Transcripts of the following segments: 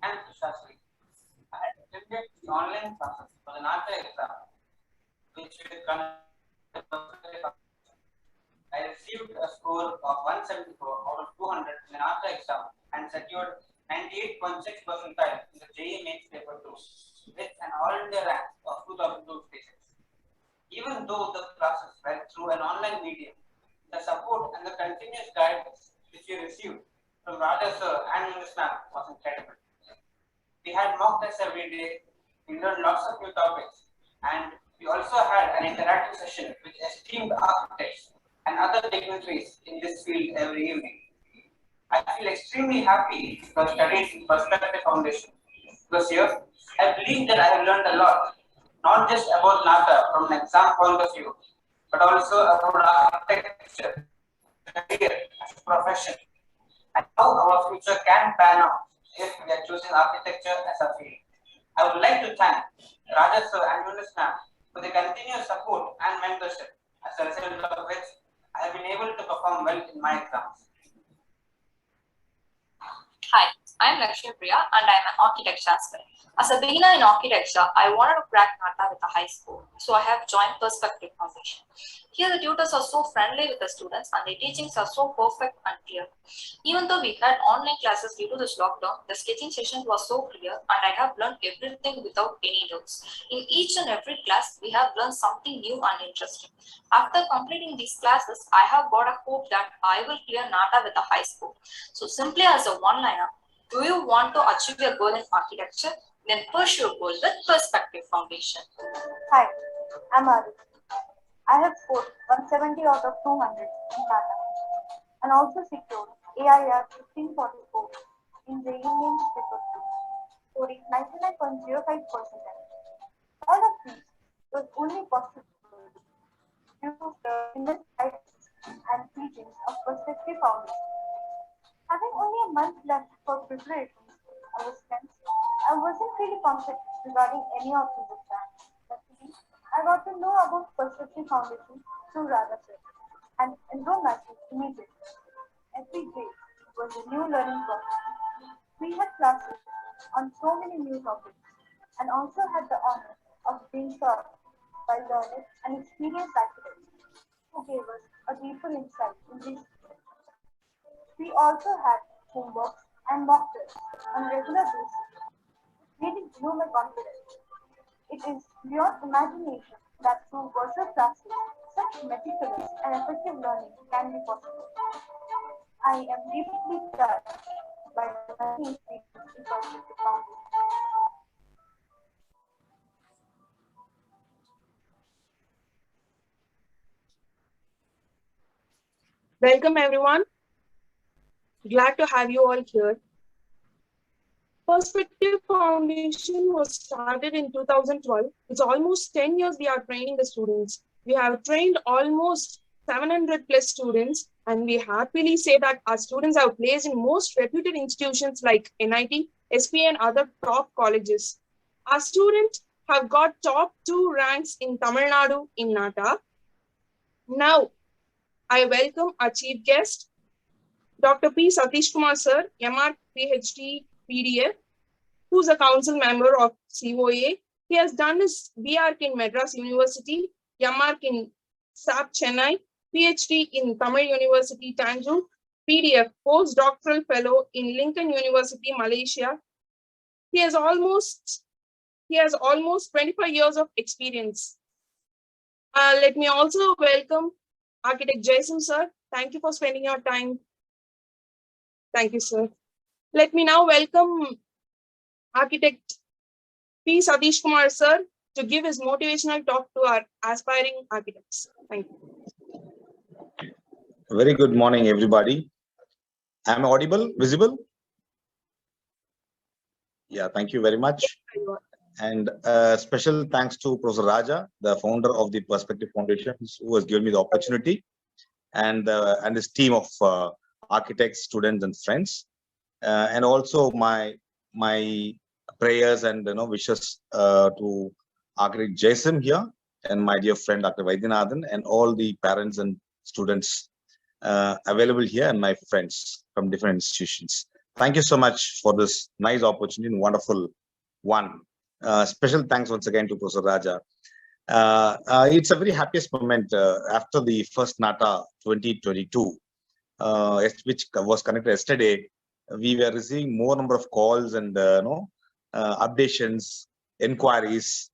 And Shastri, I had attended the online classes for the Nata exam, which will I received a score of 174 out of 200 in the Nata exam and secured 98.6 percentile in the JEE Mains paper 2 with an all India rank of 2026. Even though the classes were through an online medium, the support and the continuous guidance which we received from Raja sir and Ms. ma'am was incredible. We had mock tests every day, we learned lots of new topics, and we also had an interactive session with esteemed architects and other dignitaries in this field every evening. I feel extremely happy to have studied in Perspective Foundation because here I believe that I have learned a lot, not just about Nata from an exam point of view, but also about architecture, career, as a profession, and how our future can pan out if we are choosing architecture as a field. I would like to thank Raja sir and Yunus ma'am for the continuous support and mentorship, as a result of which I have been able to perform well in my exams. Hi, I'm Lakshmi Priya and I'm an architecture aspirant. As a beginner in architecture, I wanted to crack Nata with a high score, so I have joined Perspective Foundation. Here the tutors are so friendly with the students and the teachings are so perfect and clear. Even though we had online classes due to this lockdown, the sketching session was so clear and I have learned everything without any doubts. In each and every class, we have learned something new and interesting. After completing these classes, I have got a hope that I will clear Nata with a high score. So simply as a one-liner, do you want to achieve your goal in architecture? Then pursue your goal with Perspective Foundation. Hi, I'm Aru. I have scored 170 out of 200 in Nata and also secured AIR 1544 in the Union paper 2, scoring 99.05%. All of these was only possible due to the immense guidance and teachings of Perspective Foundation. Having only a month left for preparations, I was tense. I wasn't really confident regarding any of these exams. Luckily, I got to know about Perspective Foundation through Radha sir and enrolled myself immediately. Every day was a new learning process. We had classes on so many new topics and also had the honor of being taught by learned and experienced academics who gave us a deeper insight in these fields. We also had homeworks and mock tests on a regular basis, which really grew my confidence. It is beyond imagination that through virtual classes, such meticulous and effective learning can be possible. I am deeply touched by the learning experience in Perspective Foundation. Welcome everyone. Glad to have you all here. Perspective Foundation was started in 2012. It's almost 10 years we are training the students. We have trained almost 700 plus students, and we happily say that our students have placed in most reputed institutions like NIT, SP, and other top colleges. Our students have got top 2 ranks in Tamil Nadu in Nata. Now, I welcome our chief guest, Dr. P. Satish Kumar sir, MR PhD PDF, who's a council member of COA. He has done his BArch in Madras University, MArch in SAP Chennai, PhD in Tamil University Tanjore, PDF postdoctoral fellow in Lincoln University, Malaysia. He has almost 25 years of experience. Let me also welcome Architect Jason sir. Thank you for spending your time. Thank you, sir. Let me now welcome Architect P. Satish Kumar sir to give his motivational talk to our aspiring architects. Thank you. Very good morning, everybody. Am I audible, visible? Yeah, thank you very much. And special thanks to Professor Raja, the founder of the Perspective Foundation, who has given me the opportunity, and his team of architects, students, and friends, and also my prayers and wishes to Architect Jason here, and my dear friend Dr. Vaidyanathan, and all the parents and students available here, and my friends from different institutions. Thank you so much for this nice opportunity and wonderful one. Special thanks once again to Professor Raja. It's a very happiest moment after the first Nata 2022, which was connected yesterday. We were receiving more number of calls and updations, inquiries,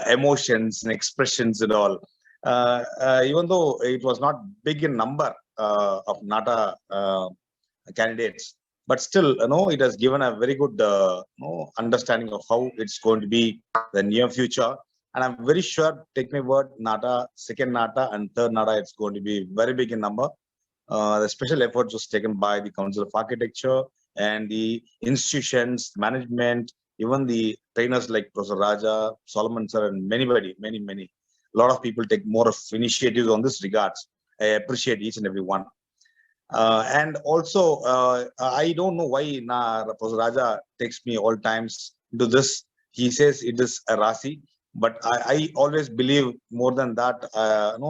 emotions and expressions and all. Even though it was not big in number of Nata candidates, but still, it has given a very good understanding of how it's going to be the near future. And I'm very sure, take my word, Nata, second Nata and third Nata, it's going to be very big in number. The special effort was taken by the Council of Architecture and the institutions, management, even the trainers like Professor Raja, Solomon sir, and many. A lot of people take more of initiatives on this regards. I appreciate each and every one. And also, I don't know why Professor Raja takes me all times into this. He says it is a Rasi, but I always believe more than that.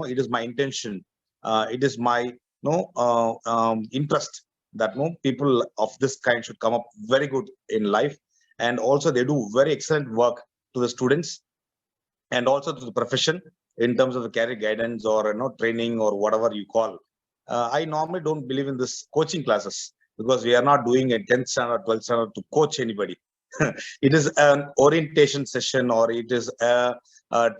It is my intention. It is my interest that people of this kind should come up very good in life, and also they do very excellent work to the students and also to the profession in terms of the career guidance or training or whatever you call. I normally don't believe in this coaching classes because we are not doing a 10th standard, 12th standard to coach anybody. It is an orientation session, or it is a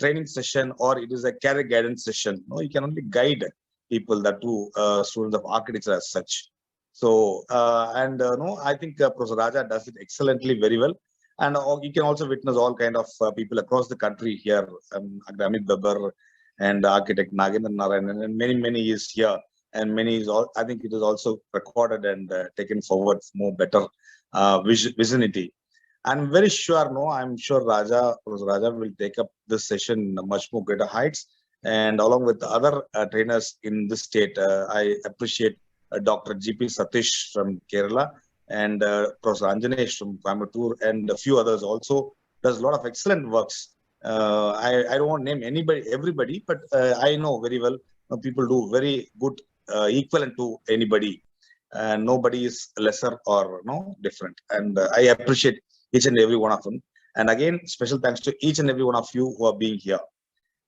training session, or it is a career guidance session. No, you can only guide people, that too, students of architecture as such. So, I think Professor Raja does it excellently, very well. And you can also witness all kind of people across the country here. Amit Babar and architect Nagendra Narayan, and many is here. And many is all, I think it is also recorded and taken forward for more better vicinity. I'm very sure, I'm sure Professor Raja will take up this session much more greater heights. And along with the other trainers in this state, I appreciate Dr. GP Satish from Kerala and Professor Anjanesh from Coimbatore, and a few others also does a lot of excellent works I don't want to name anybody, everybody, but I know very well people do very good, equivalent to anybody, and nobody is lesser or no different. And I appreciate each and every one of them. And again, special thanks to each and every one of you who are being here.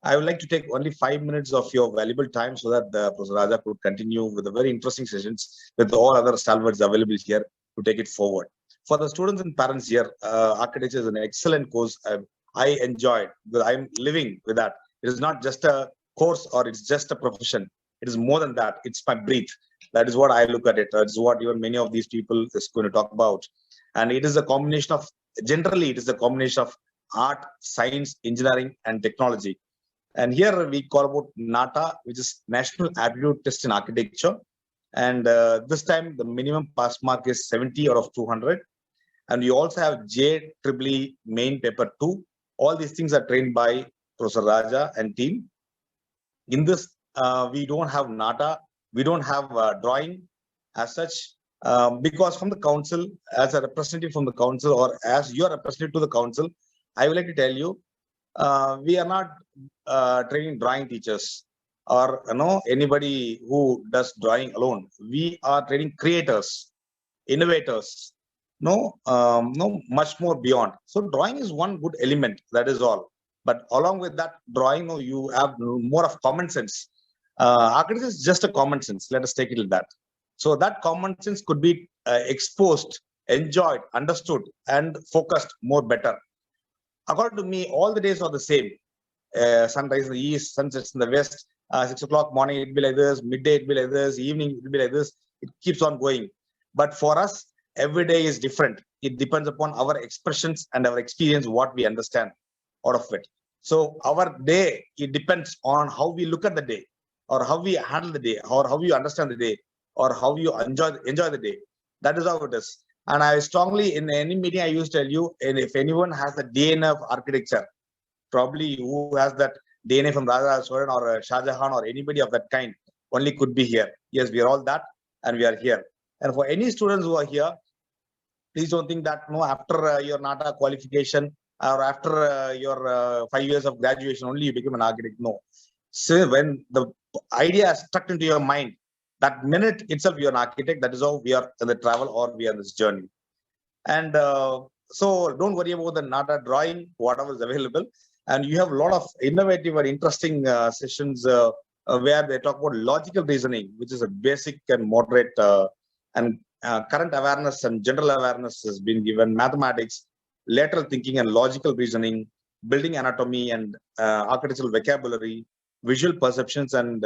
I would like to take only 5 minutes of your valuable time so that Professor Raja could continue with the very interesting sessions with all other stalwarts available here to take it forward. For the students and parents here, architecture is an excellent course. I enjoyed because I'm living with that. It is not just a course or it's just a profession. It is more than that. It's my breath. That is what I look at it. That's what even many of these people is going to talk about. And it is a combination of, generally, it is a combination of art, science, engineering, and technology. And here we call about Nata, which is National Aptitude Test in Architecture. And this time the minimum pass mark is 70 out of 200. And we also have JEEE main paper 2. All these things are trained by Professor Raja and team. In this, we don't have Nata, we don't have drawing as such, because from the council, as a representative from the council or as your representative to the council, I would like to tell you, we are not training drawing teachers or anybody who does drawing alone. We are training creators, innovators, no, much more beyond. So drawing is one good element, that is all. But along with that drawing, you have more of common sense. Architecture is just a common sense. Let us take it like that. So that common sense could be exposed, enjoyed, understood, and focused more better. According to me, all the days are the same. Sunrise in the east, sunsets in the west. 6 o'clock morning, it will be like this. Midday, it will be like this. Evening, it will be like this. It keeps on going. But for us, every day is different. It depends upon our expressions and our experience, what we understand out of it. So our day, it depends on how we look at the day, or how we handle the day, or how you understand the day, or how you enjoy the day. That is how it is. And I strongly, in any meeting, I used to tell you, and if anyone has the DNA of architecture, probably who has that DNA from Raja Soran or Shah Jahan or anybody of that kind, only could be here. Yes, we are all that, and we are here. And for any students who are here, please don't think that after your Nata qualification or after your 5 years of graduation only you become an architect. No. So when the idea is stuck into your mind, that minute itself you're an architect. That is how we are in the travel or we are in this journey. And so don't worry about the Nata drawing, whatever is available. And you have a lot of innovative and interesting sessions where they talk about logical reasoning, which is a basic and moderate and current awareness and general awareness has been given, mathematics, lateral thinking and logical reasoning, building anatomy and architectural vocabulary, visual perceptions and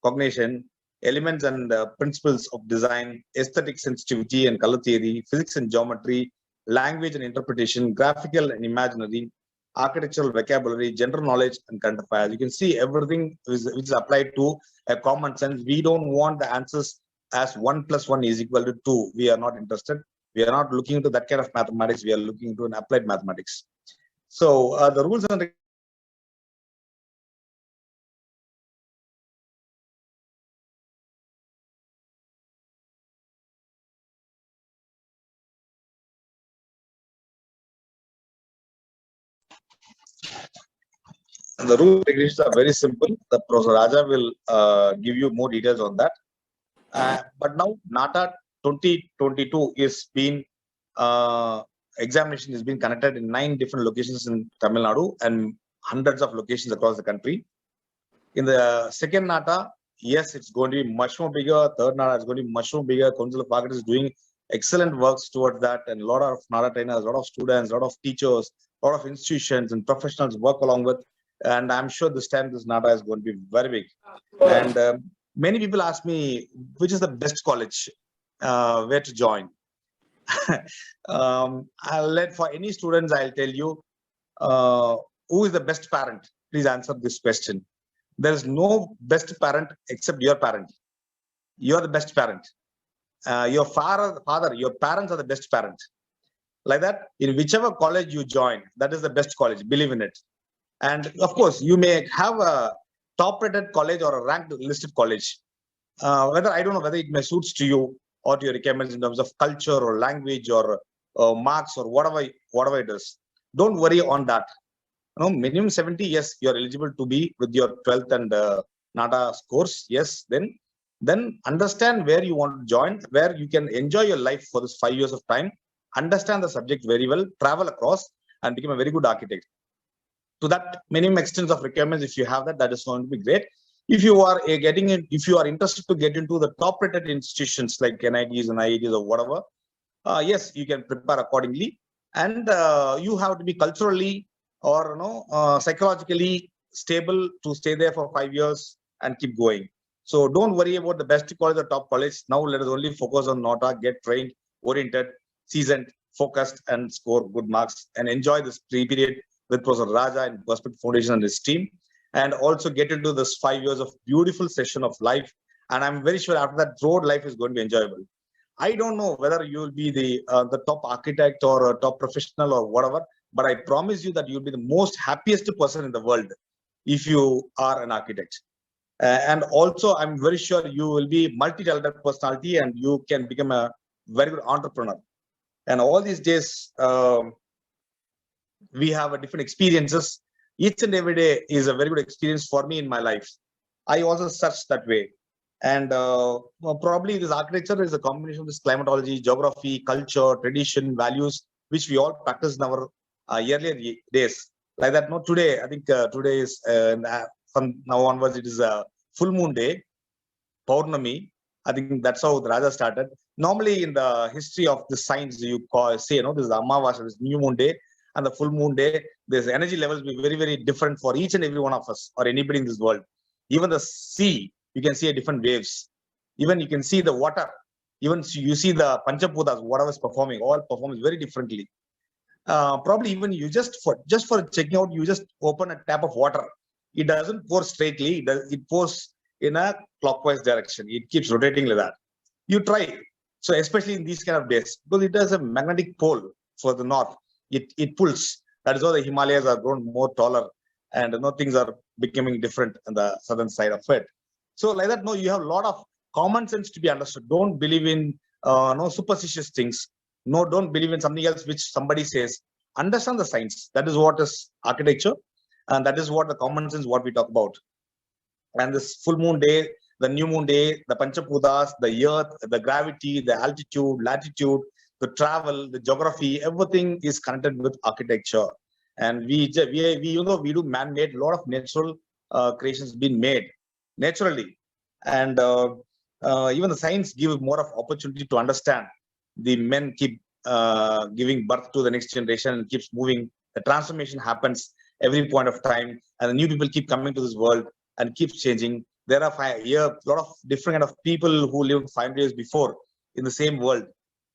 cognition, elements and principles of design, aesthetic sensitivity and color theory, physics and geometry, language and interpretation, graphical and imaginary, architectural vocabulary, general knowledge and current affairs. You can see everything which is applied to a common sense. We don't want the answers as 1 + 1 = 2. We are not interested. We are not looking into that kind of mathematics. We are looking into an applied mathematics. So the rules and the rules and regulations are very simple. The Professor Raja will give you more details on that. But now Nata 2022 is being examination is being conducted in 9 different locations in Tamil Nadu and hundreds of locations across the country. In the second Nata, yes, it's going to be much more bigger. Third Nata is going to be much more bigger. Council of Architects is doing excellent works towards that, and a lot of Nata trainers, a lot of students, a lot of teachers, a lot of institutions and professionals work along with. And I'm sure this time this Nata is going to be very big. And many people ask me, which is the best college where to join? I'll let for any students, I'll tell you, who is the best parent? Please answer this question. There is no best parent except your parent. You're the best parent. Your father, your parents are the best parent. Like that, in whichever college you join, that is the best college. Believe in it. And of course, you may have a top-rated college or a ranked listed college. Whether I don't know whether it may suits to you or to your requirements in terms of culture or language or marks or whatever it is. Don't worry on that. minimum 70, yes, you are eligible to be with your 12th and Nata scores. Yes, then understand where you want to join, where you can enjoy your life for this 5 years of time, understand the subject very well, travel across and become a very good architect. To that minimum extent of requirements, if you have that, that is going to be great. If you are if you are interested to get into the top rated institutions like NITs and IITs or whatever, yes, you can prepare accordingly. And you have to be culturally or psychologically stable to stay there for 5 years and keep going. So don't worry about the best college or top college. Now let us only focus on Nata, get trained, oriented, seasoned, focused, and score good marks and enjoy this period with Professor Raja and Perspective Foundation and his team, and also get into this 5 years of beautiful session of life. And I'm very sure after that, road life is going to be enjoyable. I don't know whether you will be the top architect or a top professional or whatever, but I promise you that you'll be the most happiest person in the world if you are an architect. And also, I'm very sure you will be multi-talented personality and you can become a very good entrepreneur. And all these days, we have a different experiences. Each and every day is a very good experience for me in my life. I also search that way. And probably this architecture is a combination of this climatology, geography, culture, tradition, values, which we all practice in our earlier days. Like that, no, today, I think today is, from now onwards, it is a full moon day, Paurnami. I think that's how the Raja started. Normally in the history of the science, you say, this is Amavasya, this new moon day, and the full moon day, this energy levels will be very, very different for each and every one of us or anybody in this world. Even the sea, you can see a different waves. Even you can see the water. Even you see the Panchaputas, whatever is performing, all performs very differently. Probably even you just for checking out, you just open a tap of water. It doesn't pour straightly. It pours in a clockwise direction. It keeps rotating like that. You try. So especially in these kind of days, because it has a magnetic pole for the north. It pulls. That is why the Himalayas are grown more taller, and things are becoming different on the southern side of it. So like that, no, you have a lot of common sense to be understood. Don't believe in no superstitious things. No, don't believe in something else which somebody says. Understand the science. That is what is architecture, and that is what the common sense what we talk about. And this full moon day, the new moon day, the Panchaputas, the earth, the gravity, the altitude, latitude, the travel, the geography, everything is connected with architecture. And we do man-made, a lot of natural creations being made naturally. And even the science give more of opportunity to understand. The men keep giving birth to the next generation and keeps moving. The transformation happens every point of time, and the new people keep coming to this world and keeps changing. There are a lot of different kind of people who lived 500 years before in the same world.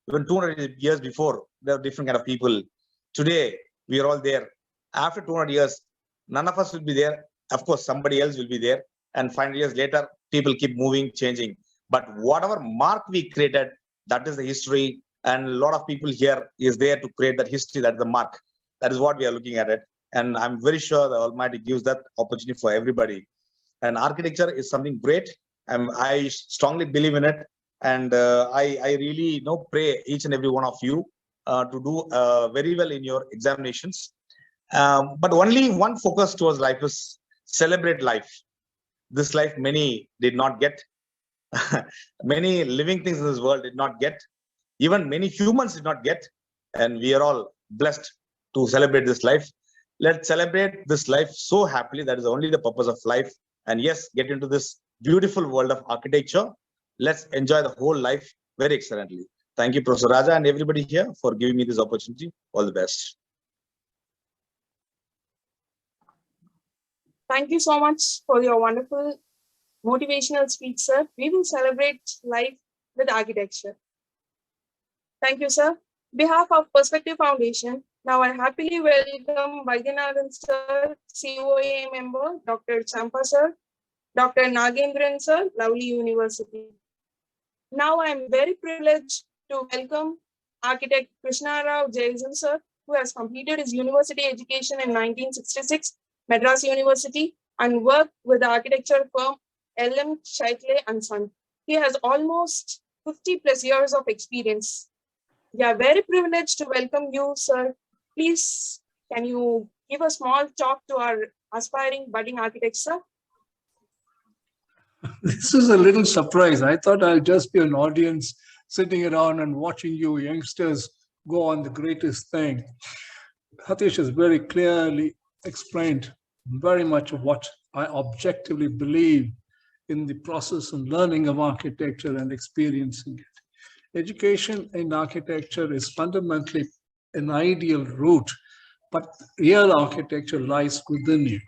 Even 200 years before, there are different kind of people. Today, we are all there. After 200 years, none of us will be there. Of course, somebody else will be there. And 500 years later, people keep moving, changing. But whatever mark we created, that is the history. And a lot of people here is there to create that history. That's the mark. That is what we are looking at it. And I'm very sure the Almighty gives that opportunity for everybody. And architecture is something great. I strongly believe in it. And I really pray each and every one of you to do very well in your examinations. But only one focus towards life is celebrate life. This life many did not get. Many living things in this world did not get. Even many humans did not get. And we are all blessed to celebrate this life. Let's celebrate this life so happily. That is only the purpose of life. And yes, get into this beautiful world of architecture. Let's enjoy the whole life very excellently. Thank you, Professor Raja, and everybody here for giving me this opportunity. All the best. Thank you so much for your wonderful motivational speech, sir. We will celebrate life with architecture. Thank you, sir. On behalf of Perspective Foundation, now I happily welcome Vaidyanathan sir, COA member, Dr. Champa sir, Dr. Nagendran sir, Lovely University. Now I am very privileged to welcome architect Krishna Rao Jaisal sir, who has completed his university education in 1966, Madras University, and worked with the architecture firm LM Shaitle and Son. He has almost 50 plus years of experience. We are very privileged to welcome you, sir. Please, can you give a small talk to our aspiring budding architects, sir? This is a little surprise. I thought I'll just be an audience sitting around and watching you youngsters go on the greatest thing. Satish has very clearly explained very much of what I objectively believe in the process and learning of architecture and experiencing it. Education in architecture is fundamentally an ideal route, but real architecture lies within you,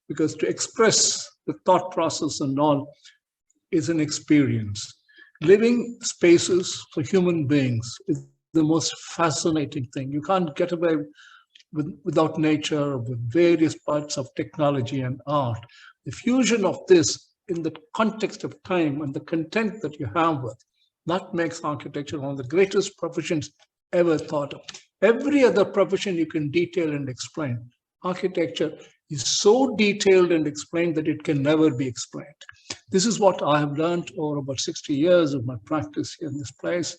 because to express the thought process and all is an experience. Living spaces for human beings is the most fascinating thing. You can't get away without nature, with various parts of technology and art. The fusion of this in the context of time and the content that you have with, that makes architecture one of the greatest professions ever thought of. Every other profession you can detail and explain. Architecture is so detailed and explained that it can never be explained. This is what I have learned over about 60 years of my practice here in this place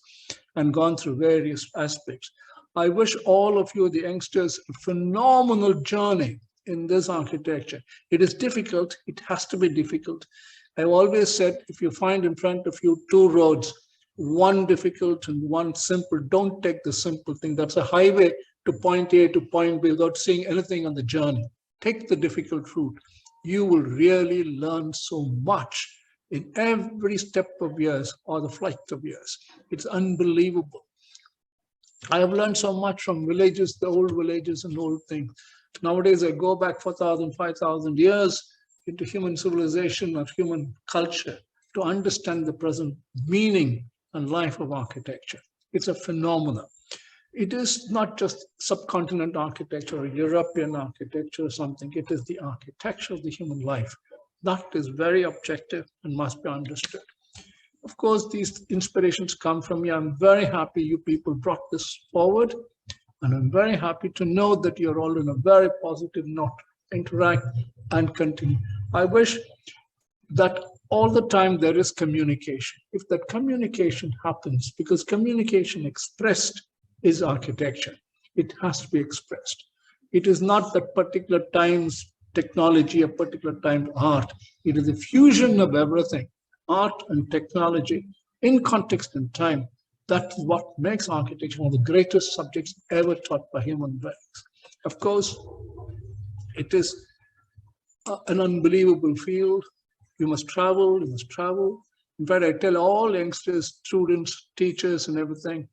and gone through various aspects. I wish all of you, the youngsters, a phenomenal journey in this architecture. It is difficult. It has to be difficult. I've always said, if you find in front of you two roads, one difficult and one simple, don't take the simple thing. That's a highway to point A to point B without seeing anything on the journey. Take the difficult route. You will really learn so much in every step of yours or the flight of yours. It's unbelievable. I have learned so much from villages, the old villages and old things. Nowadays, I go back 4,000, 5,000 years into human civilization or human culture to understand the present meaning and life of architecture. It's a phenomenon. It is not just subcontinent architecture or European architecture or something. It is the architecture of the human life. That is very objective and must be understood. Of course, these inspirations come from me. I'm very happy you people brought this forward. And I'm very happy to know that you're all in a very positive note. Interact and continue. I wish that all the time there is communication. If that communication happens, because communication expressed is architecture, it has to be expressed. It is not that particular time's technology, a particular time's art. It is a fusion of everything, art and technology in context and time. That's what makes architecture one of the greatest subjects ever taught by human beings. Of course, it is an unbelievable field. You must travel, you must travel. In fact, I tell all youngsters, students, teachers, and everything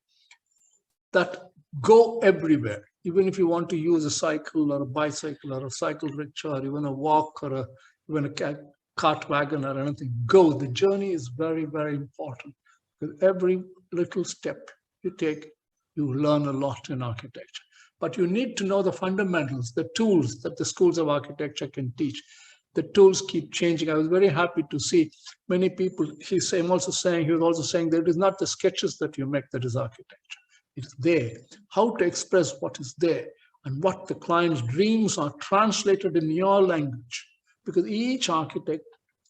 that go everywhere. Even if you want to use a cycle or a bicycle or a cycle rickshaw or even a walk or even a cart wagon or anything, go. The journey is very, very important. With every little step you take, you learn a lot in architecture. But you need to know the fundamentals, the tools that the schools of architecture can teach. The tools keep changing. I was very happy to see many people. He was also saying that it is not the sketches that you make that is architecture. It's there. How to express what is there and what the client's dreams are translated in your language. Because each architect,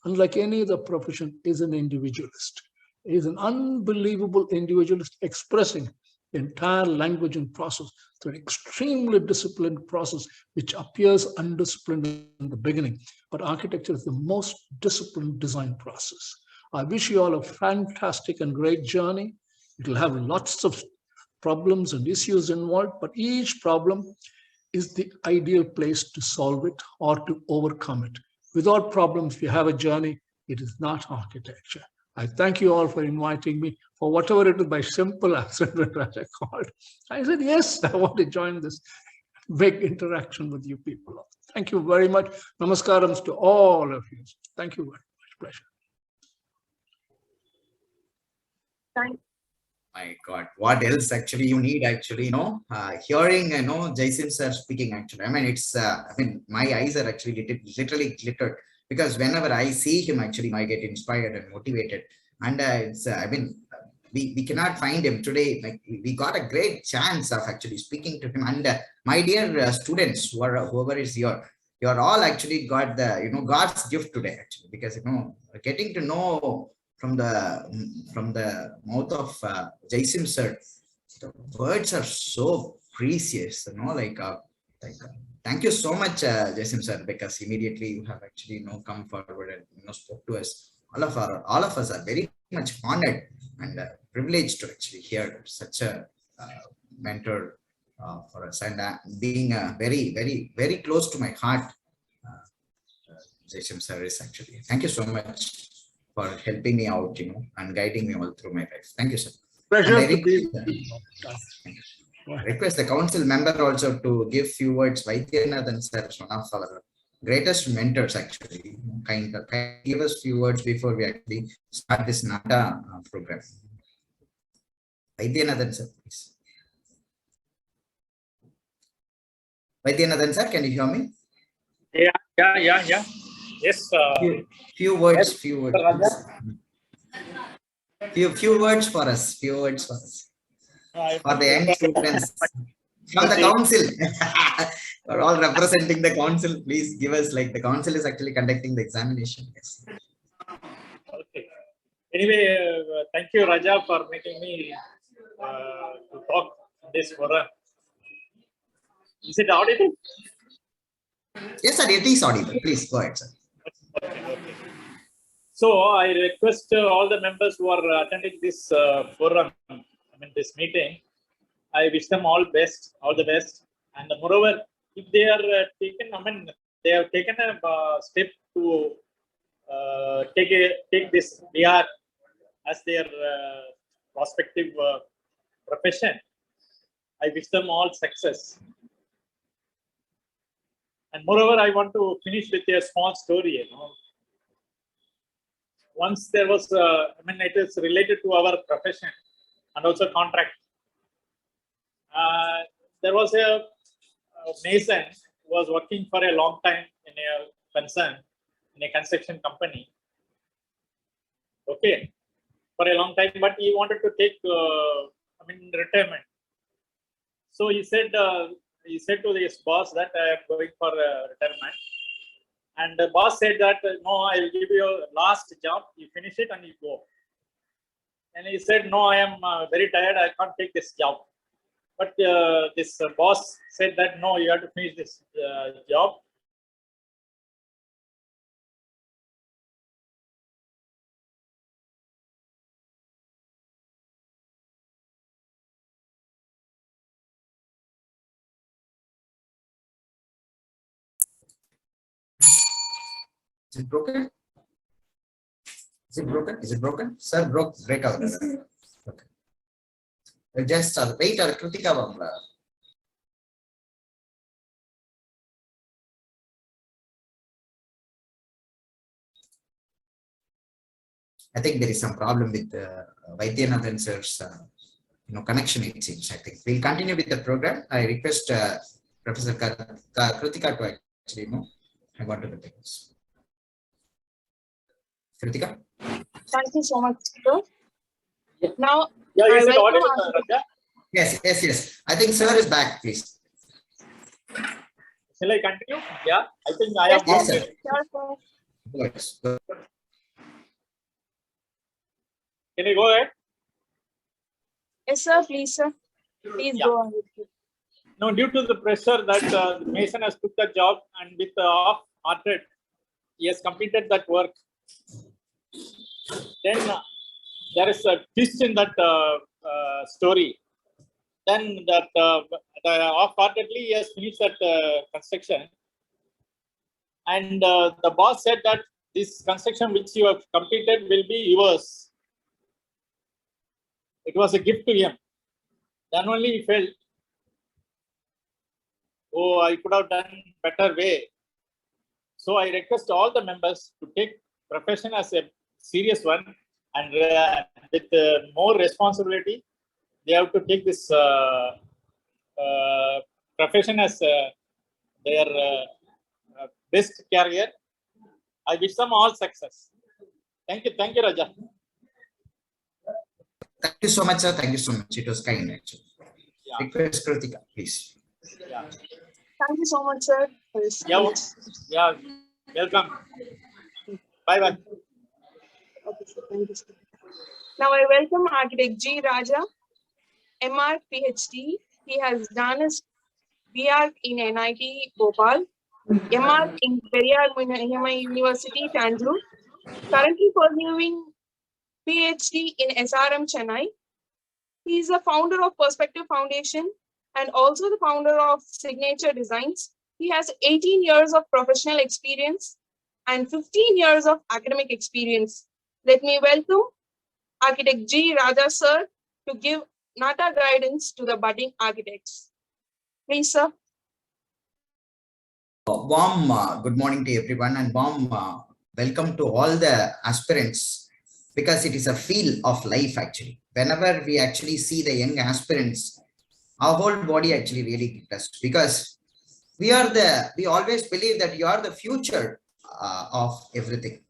unlike any other profession, is an individualist. He is an unbelievable individualist expressing the entire language and process through an extremely disciplined process, which appears undisciplined in the beginning. But architecture is the most disciplined design process. I wish you all a fantastic and great journey. It will have lots of problems and issues involved, but each problem is the ideal place to solve it or to overcome it. Without problems, if you have a journey, it is not architecture. I thank you all for inviting me for whatever it is by simple accent that I called. I said, yes, I want to join this big interaction with you people. Thank you very much. Namaskarams to all of you. Thank you very much. Pleasure. Thank My God, what else actually you need actually, hearing, Jaisim sir speaking actually. I mean, it's, my eyes are actually literally glittered because whenever I see him actually, I get inspired and motivated. And we cannot find him today. Like we got a great chance of actually speaking to him. And my dear students, whoever is here, you're all actually got the, God's gift today actually, because, getting to know from the mouth of Jaisim sir, the words are so precious, like thank you so much, Jasim sir, because immediately you have actually come forward and spoke to us. All of us are very much honored and privileged to actually hear such a mentor for us, and being very, very, very close to my heart. Jasim sir is actually. Thank you so much for helping me out, and guiding me all through my life. Thank you, sir. Pleasure And I to be. request the council member also to give few words. Vaidyanathan sir is one of our greatest mentors actually. Kind of give us few words before we actually start this Nata program. Vaidyanathan sir, please. Vaidyanathan sir, can you hear me? Yeah. Yes. Few words, yes, few words. Few words for us. Few words for us. For the young students. From the council. We're all representing the council. Please give us, like, the council is actually conducting the examination. Yes. Okay. Anyway, thank you, Raja, for making me to talk this forum. Is it audible? Yes, sir, it is audible. Please go ahead, sir. Okay. So I request all the members who are attending this forum, this meeting, I wish them all the best. And moreover, if they are they have taken a step to take this BR as their prospective profession. I wish them all success. And moreover, I want to finish with a small story. Once there was, it is related to our profession and also contract. There was a mason who was working for a long time in a construction company. Okay, for a long time, but he wanted to take, retirement. So he said to his boss that I am going for retirement. And the boss said that, no, I will give you a last job. You finish it and you go. And he said, no, I am very tired. I can't take this job. But this boss said that, no, you have to finish this job. Is it broken? Is it broken? Sir, break out. Okay. Just wait, or Kritika. I think there is some problem with Vaidyanathan sir's connection, it seems. I think we'll continue with the program. I request Professor Kritika to actually I want to the things. Kritika? Thank you so much, sir. Now, Yeah, is it welcome audible, Raja? Yes. I think sir is back, please. Shall I continue? Yeah, I think I have. Yes, sir. Yes. Can you go ahead? Yes, sir. Please, sir. Please go on with you. No, due to the pressure that the mason has took the job and with half-hearted, he has completed that work. Then there is a twist in that story. Then that half-heartedly he has finished that construction, and the boss said that this construction which you have completed will be yours. It was a gift to him. Then only he felt, oh, I could have done better way. So I request all the members to take profession as a serious one, and with more responsibility, they have to take this profession as their best career. I wish them all success. Thank you, Raja. Thank you so much, sir. Thank you so much. It was kind, actually. Yeah. Request Kritika, please. Yeah. Thank you so much, sir. For this Yeah. Welcome. Bye. Okay, sir. Thank you, sir. Now I welcome Architect G. Raja, MR, PhD. He has done his BR in NIT Bhopal, MR in Periyar University, Tanjore, currently pursuing PhD in SRM Chennai. He is the founder of Perspective Foundation and also the founder of Signature Designs. He has 18 years of professional experience and 15 years of academic experience. Let me welcome Architect G. Raja sir to give Nata guidance to the budding architects. Please, sir. Warm good morning to everyone and warm welcome to all the aspirants, because it is a feel of life actually. Whenever we actually see the young aspirants, our whole body actually really does, because we always believe that you are the future of everything.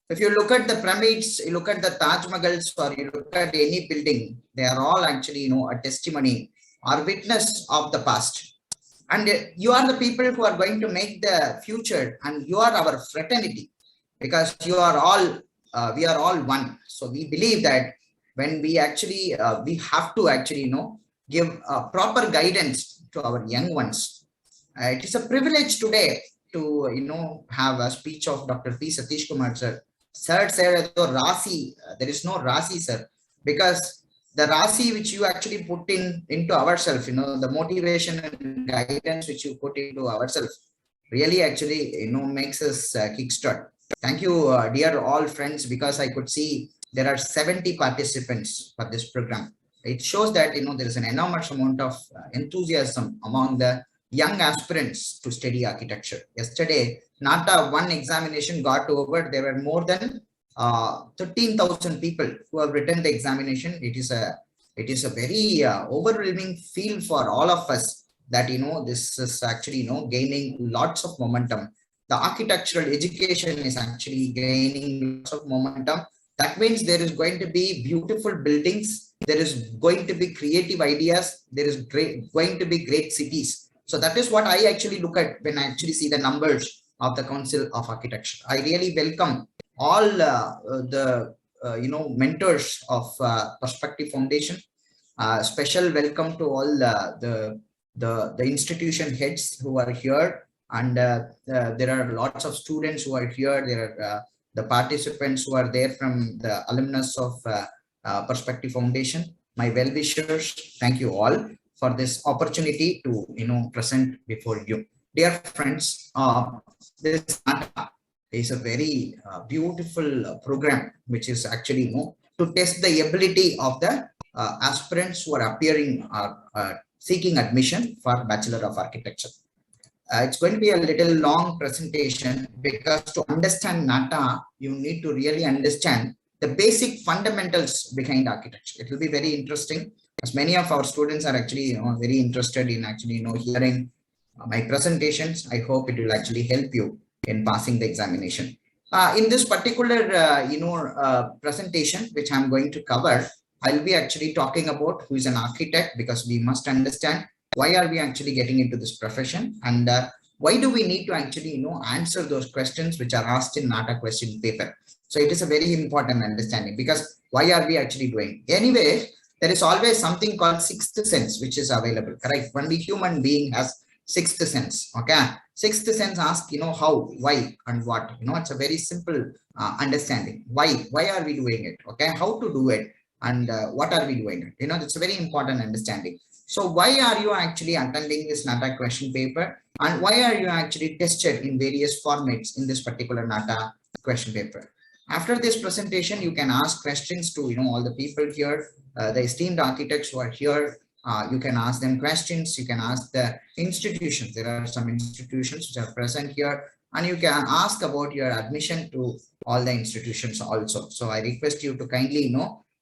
If you look at the pyramids, you look at the Taj Mahals, or you look at any building, they are all actually, a testimony or witness of the past. And you are the people who are going to make the future, and you are our fraternity, because you are all, we are all one. So we believe that when we actually, we have to actually, give proper guidance to our young ones. It is a privilege today to, have a speech of Dr. P. Satish Kumar, sir. Sir said, Rasi, there is no Rasi, sir, because the Rasi which you actually put into ourselves, the motivation and guidance which you put into ourselves, really actually, makes us kickstart. Thank you, dear all friends, because I could see there are 70 participants for this program. It shows that, there is an enormous amount of enthusiasm among the young aspirants to study architecture. Yesterday, Nata one examination got over. There were more than 13,000 people who have written the examination. It is a very overwhelming feel for all of us that, this is actually, gaining lots of momentum. The architectural education is actually gaining lots of momentum. That means there is going to be beautiful buildings. There is going to be creative ideas. There is going to be great cities. So that is what I actually look at when I actually see the numbers of the Council of Architecture. I really welcome all the mentors of Perspective Foundation. Special welcome to all the institution heads who are here, and there are lots of students who are here. There are the participants who are there from the alumnus of Perspective Foundation. My well-wishers, thank you all for this opportunity to present before you. Dear friends, this is a very beautiful program which is actually to test the ability of the aspirants who are appearing seeking admission for Bachelor of Architecture. It's going to be a little long presentation, because to understand Nata, you need to really understand the basic fundamentals behind architecture. It will be very interesting, as many of our students are actually very interested in actually hearing my presentations. I hope it will actually help you in passing the examination. In this particular presentation which I'm going to cover, I'll be actually talking about who is an architect, because we must understand why are we actually getting into this profession, and why do we need to actually answer those questions which are asked in Nata question paper. So it is a very important understanding, because why are we actually doing? Anyway, there is always something called sixth sense which is available, correct? Only human being has sixth sense. Okay, sixth sense asks how, why, and what. It's a very simple understanding. Why are we doing it? Okay, how to do it, and what are we doing it? It's a very important understanding. So why are you actually attending this Nata question paper, and why are you actually tested in various formats in this particular Nata question paper? After this presentation, you can ask questions to all the people here, the esteemed architects who are here. You can ask them questions. You can ask the institutions. There are some institutions which are present here, and you can ask about your admission to all the institutions also. So I request you to kindly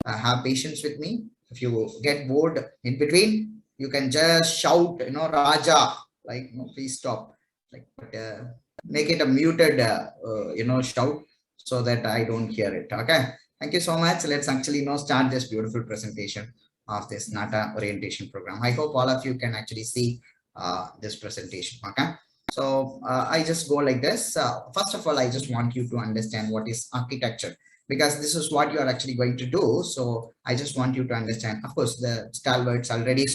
have patience with me. If you get bored in between, you can just shout Raja, like please stop, like, but make it a muted shout, so that I don't hear it. Okay, thank you so much. Let's actually start this beautiful presentation of this Nata orientation program. I hope all of you can actually see this presentation. Okay, so I just go like this. First of all, I just want you to understand what is architecture, because this is what you are actually going to do. So I just want you to understand. Of course, the stalwarts already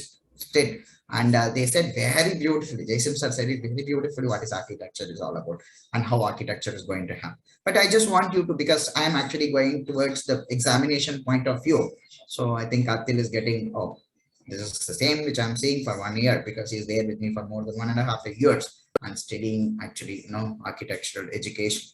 did. And they said very beautifully, Jason sir said it very beautifully what is architecture is all about and how architecture is going to happen. But I just want you to, because I am actually going towards the examination point of view. So I think Atil is getting, oh, this is the same which I'm seeing for 1 year, because he's there with me for more than 1.5 years and studying actually, architectural education.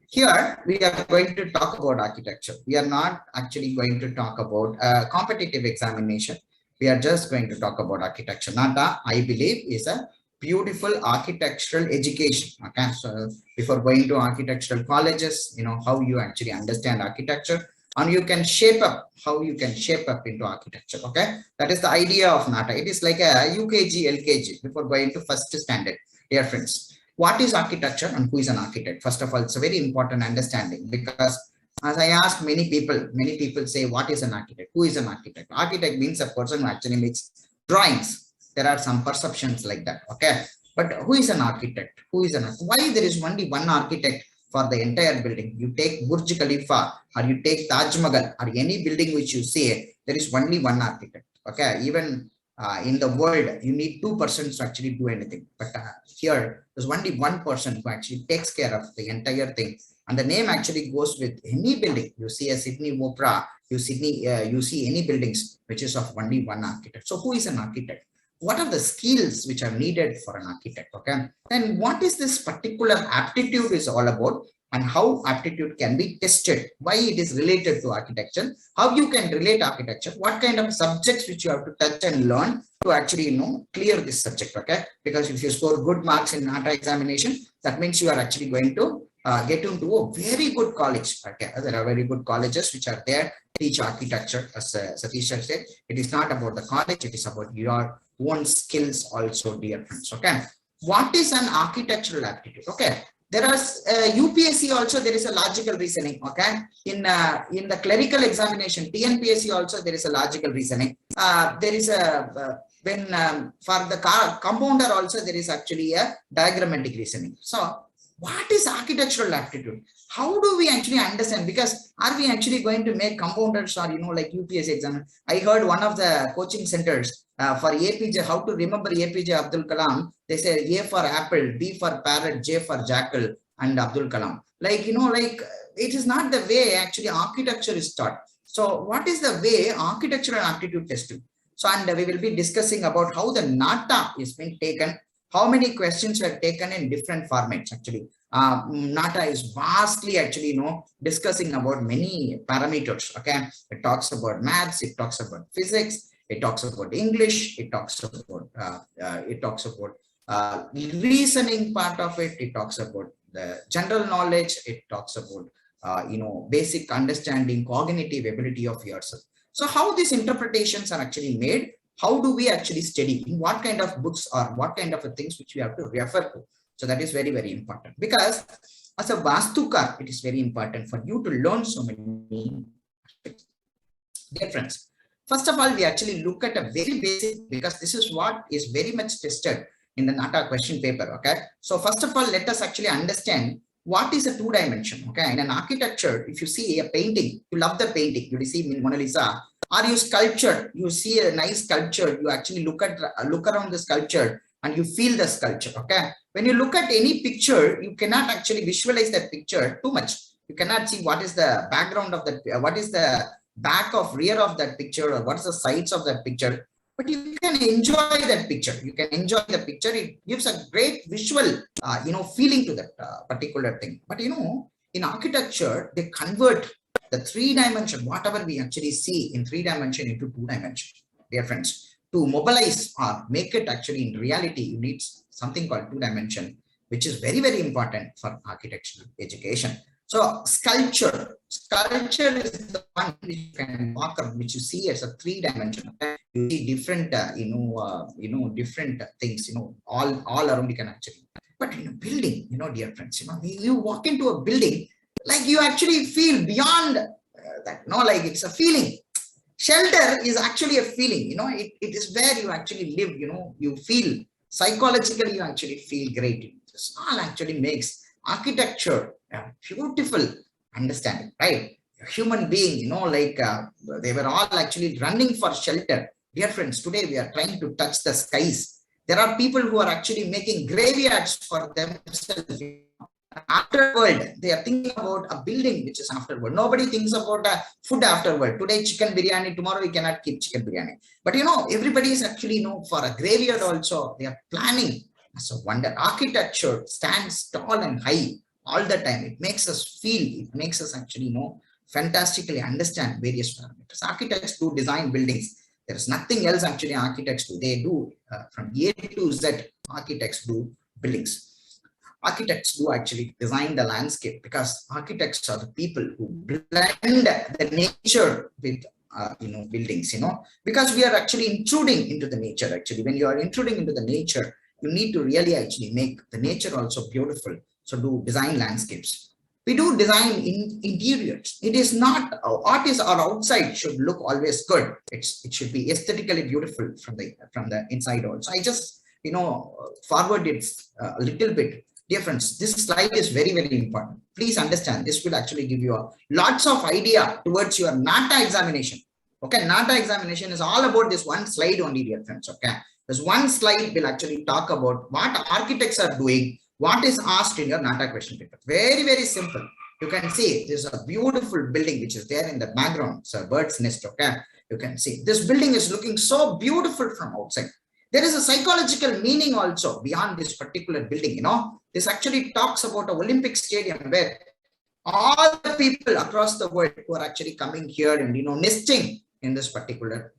Here, we are going to talk about architecture. We are not actually going to talk about competitive examination. We are just going to talk about architecture. Nata, I believe, is a beautiful architectural education. Okay, so before going to architectural colleges, how you actually understand architecture, and you can shape up, how you can shape up into architecture. Okay, that is the idea of Nata. It is like a UKG, LKG before going to first standard. Dear friends, what is architecture and who is an architect? First of all, it's a very important understanding, because as I ask many people say, what is an architect? Who is an architect? Architect means a person who actually makes drawings. There are some perceptions like that. Okay, but who is an architect? Why there is only one architect for the entire building? You take Burj Khalifa or you take Taj Mahal or any building which you see, there is only one architect. Okay, even in the world, you need two persons to actually do anything. But here, there's only one person who actually takes care of the entire thing. And the name actually goes with any building. You see a Sydney Opera, you see any buildings which is of only one architect. So who is an architect? What are the skills which are needed for an architect? Okay, and what is this particular aptitude is all about, and how aptitude can be tested, why it is related to architecture, how you can relate architecture, what kind of subjects which you have to touch and learn to actually clear this subject. Okay, because if you score good marks in Nata examination, that means you are actually going to get into a very good college. Okay, there are very good colleges which are there, teach architecture. As Satish said, it is not about the college, it is about your own skills also, dear friends. Okay, what is an architectural aptitude? Okay, there are UPSC also, there is a logical reasoning. Okay, in the clerical examination, TNPSC also, there is a logical reasoning. There is a for the compounder also, there is actually a diagrammatic reasoning. So what is architectural aptitude? How do we actually understand? Because are we actually going to make compounders or like UPSC exam? I heard one of the coaching centers for APJ, how to remember APJ Abdul Kalam. They say A for apple, B for parrot, J for jackal, and Abdul Kalam. Like it is not the way actually architecture is taught. So what is the way architectural aptitude tested? So, and we will be discussing about how the Nata is being taken, how many questions were taken in different formats. Actually, Nata is vastly actually discussing about many parameters. Okay, it talks about maths, it talks about physics, it talks about English, it talks about reasoning part of it, it talks about the general knowledge, it talks about basic understanding, cognitive ability of yourself. So how these interpretations are actually made, how do we actually study, in what kind of books or what kind of things which we have to refer to. So that is very, very important, because as a Vastukar, it is very important for you to learn so many difference. First of all, we actually look at a very basic, because this is what is very much tested in the Nata question paper. Okay, so first of all, let us actually understand what is a two-dimension. Okay, in an architecture, if you see a painting, you love the painting, you see Mona Lisa, or you sculpture, you see a nice sculpture, you actually look around the sculpture and you feel the sculpture. Okay, when you look at any picture, you cannot actually visualize that picture too much. You cannot see what is the background of that, what is the back of rear of that picture, or what's the sides of that picture. But you can enjoy that picture. You can enjoy the picture. It gives a great visual, feeling to that particular thing. But in architecture, they convert the three-dimension, whatever we actually see in three-dimension, into two-dimension. Dear friends, to mobilize or make it actually in reality, you need something called two-dimension, which is very, very important for architectural education. So sculpture is the one which you can walk around, which you see as a three-dimension. You see different, different things, all around you can actually. But in a building, dear friends, you walk into a building, like you actually feel beyond that, like it's a feeling. Shelter is actually a feeling, it is where you actually live, you feel psychologically, you actually feel great. This all actually makes architecture a beautiful understanding, right? A human being, they were all actually running for shelter Dear friends, today we are trying to touch the skies. There are people who are actually making graveyards for themselves. Afterward, they are thinking about a building which is afterward. Nobody thinks about a food afterward. Today, chicken biryani, tomorrow we cannot keep chicken biryani. But everybody is actually, for a graveyard also, they are planning. As a wonder, architecture stands tall and high all the time. It makes us feel, it makes us actually, fantastically understand various parameters. Architects do design buildings. There is nothing else actually architects do. They do from A to Z, architects do buildings. Architects do actually design the landscape, because architects are the people who blend the nature with buildings, because we are actually intruding into the nature. Actually, when you are intruding into the nature, you need to really actually make the nature also beautiful. So do design landscapes. We do design in interiors. It is not what is our outside should look always good. It should be aesthetically beautiful from the inside also. I just forward it a little bit. Dear friends, this slide is very, very important. Please understand, this will actually give you lots of idea towards your Nata examination. Okay, Nata examination is all about this one slide only, dear friends. Okay, this one slide will actually talk about what architects are doing, what is asked in your Nata question paper. Very, very simple. You can see there's a beautiful building which is there in the background. It's a bird's nest. Okay, you can see this building is looking so beautiful from outside. There is a psychological meaning also beyond this particular building. This actually talks about an Olympic stadium where all the people across the world who are actually coming here and nesting in this particular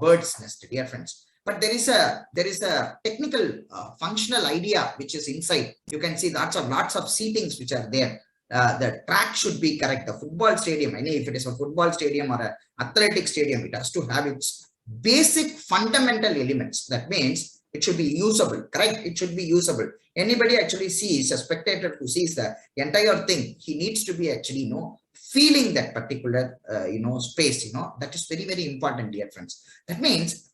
bird's nest, dear friends. But there is a technical functional idea which is inside. You can see lots of seatings which are there. The track should be correct. The football stadium, I know if it is a football stadium or an athletic stadium, it has to have its basic fundamental elements. That means it should be usable, correct? It should be usable. Anybody actually sees, a spectator who sees the entire thing, he needs to be actually feeling that particular space. That is very, very important, dear friends. That means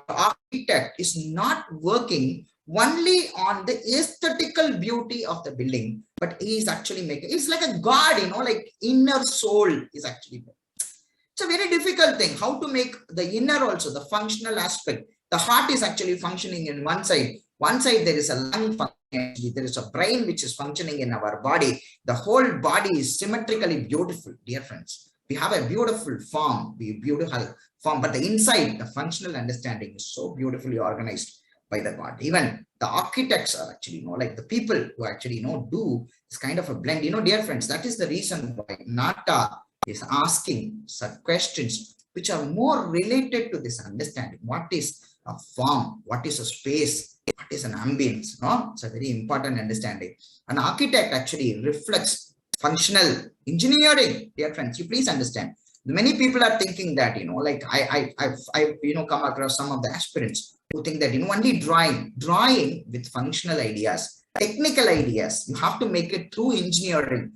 architect is not working only on the aesthetical beauty of the building, but he is actually making, it's like a god, like inner soul is actually. It's a very difficult thing, how to make the inner also, the functional aspect. The heart is actually functioning in one side. One side there is a lung function, there is a brain which is functioning in our body. The whole body is symmetrically beautiful, dear friends. We have a beautiful form, but the inside, the functional understanding is so beautifully organized by the God. Even the architects are actually, like the people who actually, do this kind of a blend, dear friends. That is the reason why Nata is asking some questions which are more related to this understanding. What is a form? What is a space? What is an ambience? It's a very important understanding. An architect actually reflects functional engineering, dear friends. You please understand. Many people are thinking that, like I've come across some of the aspirants who think that, only drawing with functional ideas, technical ideas, you have to make it through engineering,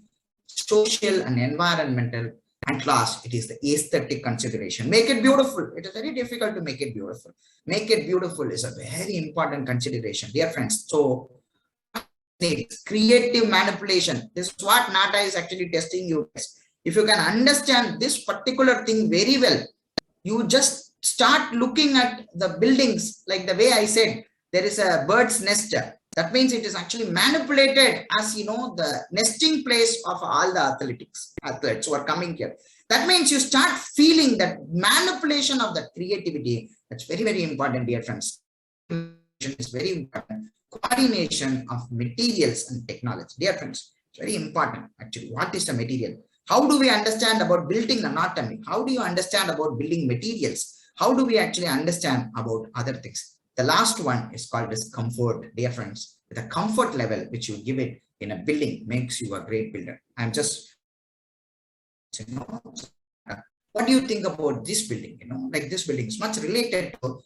social and environmental, and class, it is the aesthetic consideration. Make it beautiful. It is very difficult to make it beautiful. Make it beautiful is a very important consideration, dear friends. So, creative manipulation. This is what Nata is actually testing you. If you can understand this particular thing very well, you just start looking at the buildings like the way I said, there is a bird's nest. That means it is actually manipulated as, the nesting place of all the athletes who are coming here. That means you start feeling that manipulation of the creativity. That's very, very important, dear friends. It's very important. Coordination of materials and technology. Dear friends, it's very important actually. What is the material? How do we understand about building anatomy? How do you understand about building materials? How do we actually understand about other things? The last one is called as comfort, dear friends. The comfort level which you give it in a building makes you a great builder. I'm just, what do you think about this building? Like this building is much related to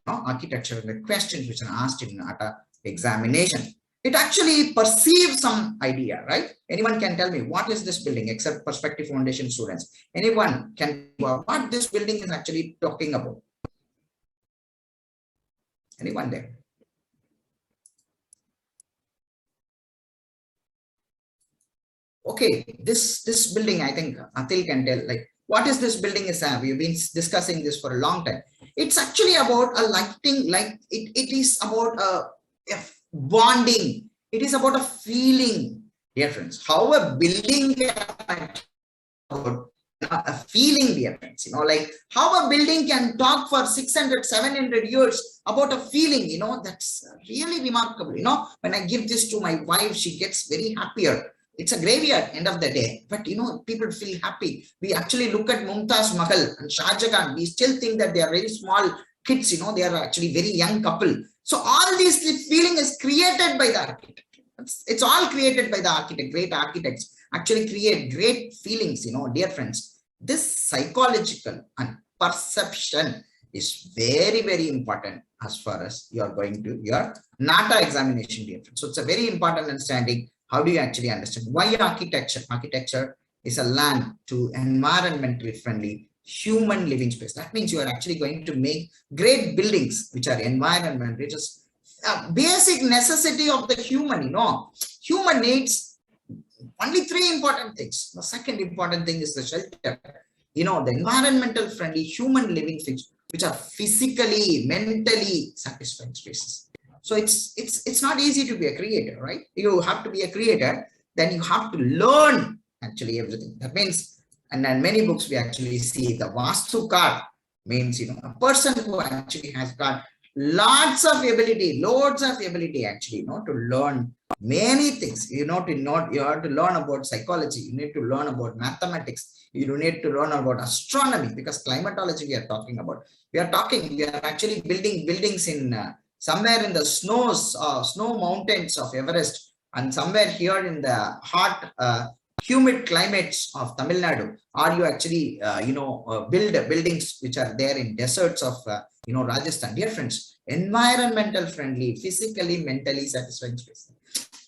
architecture, the questions which are asked in Nata examination. It actually perceives some idea, right? Anyone can tell me what is this building except prospective foundation students? Anyone can what this building is actually talking about? Anyone there? Okay, this building, I think Atil can tell, like What is this building is? We've been discussing this for a long time. It's actually about a lighting, like it is about a bonding. It is about a feeling, dear friends. How a building about a feeling, dear friends, like how a building can talk for 600, 700 years about a feeling, that's really remarkable. When I give this to my wife, she gets very happier. It's a graveyard end of the day, but people feel happy. We actually look at Mumtaz Mahal and Shah Jahan. We still think that they are very small kids, they are actually very young couple. So all this feeling is created by the architect. It's all created by the architect. Great architects actually create great feelings, dear friends. This psychological and perception is very, very important as far as you are going to your Nata examination, dear friends. So it's a very important understanding. How do you actually understand why architecture? Architecture is a land to environmentally friendly human living space. That means you are actually going to make great buildings which are environment, which is a basic necessity of the human. Human needs only 3 important things. The second important thing is the shelter. The environmental friendly human living things which are physically, mentally satisfying spaces. So it's not easy to be a creator, right? You have to be a creator, then you have to learn actually everything. That means, and in many books we actually see the Vastukar means, a person who actually has got lots of ability actually, to learn many things. You have to learn about psychology, you need to learn about mathematics, you need to learn about astronomy, because climatology we are talking about. We are actually building buildings in somewhere in the snow mountains of Everest, and somewhere here in the hot humid climates of Tamil Nadu. Or you actually build buildings which are there in deserts of Rajasthan. Dear friends, environmental friendly, physically, mentally satisfying space.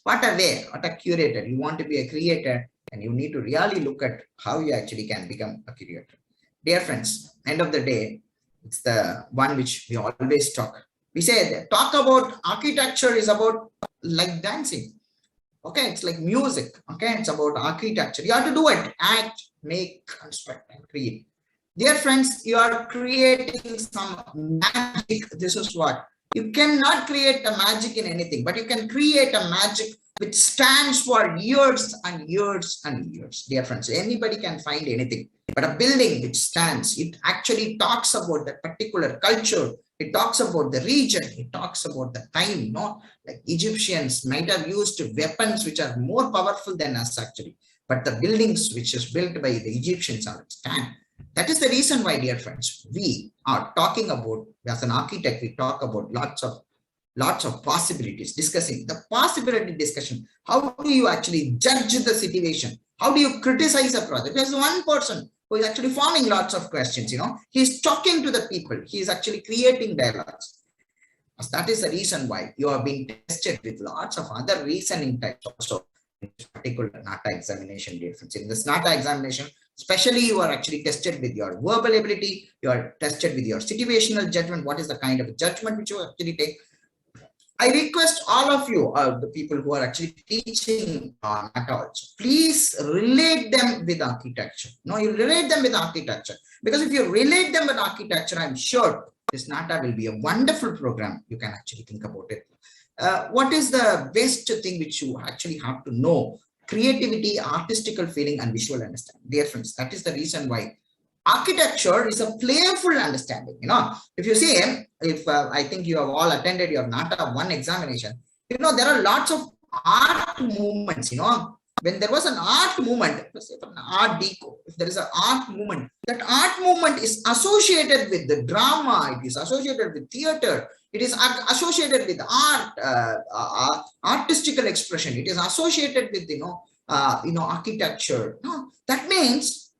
What a way, what a curator. You want to be a creator, and you need to really look at how you actually can become a creator. Dear friends, end of the day, it's the one which we always talk. We say talk about architecture is about like dancing. Okay, it's like music. Okay, it's about architecture. You have to do it. Act, make, construct, and create. Dear friends, you are creating some magic. This is what. You cannot create a magic in anything, but you can create a magic which stands for years and years and years. Dear friends, anybody can find anything, but a building which stands, it actually talks about that particular culture. It talks about the region. It talks about the time, like Egyptians might have used weapons which are more powerful than us actually, but the buildings which is built by the Egyptians are stand. That is the reason why, dear friends, we are talking about, as an architect, we talk about lots of possibilities, discussing the possibility discussion. How do you actually judge the situation? How do you criticize a project? There's one person who is actually forming lots of questions, he's talking to the people, he's actually creating dialogues. That is the reason why you are being tested with lots of other reasoning types also in this particular Nata examination, dear friends. In this Nata examination, especially you are actually tested with your verbal ability, you are tested with your situational judgment, what is the kind of judgment which you actually take. I request all of you, the people who are actually teaching Nata also, please relate them with architecture. No, you relate them with architecture, because if you relate them with architecture, I'm sure this Nata will be a wonderful program. You can actually think about it. What is the best thing which you actually have to know? Creativity, artistical feeling, and visual understanding. Dear friends, that is the reason why architecture is a playful understanding. If you see, if I think you have all attended your Nata 1 examination, there are lots of art movements. When there was an art movement, let's say from art deco, if there is an art movement, that art movement is associated with the drama, it is associated with theater, it is associated with art, artistical expression, it is associated with architecture. That means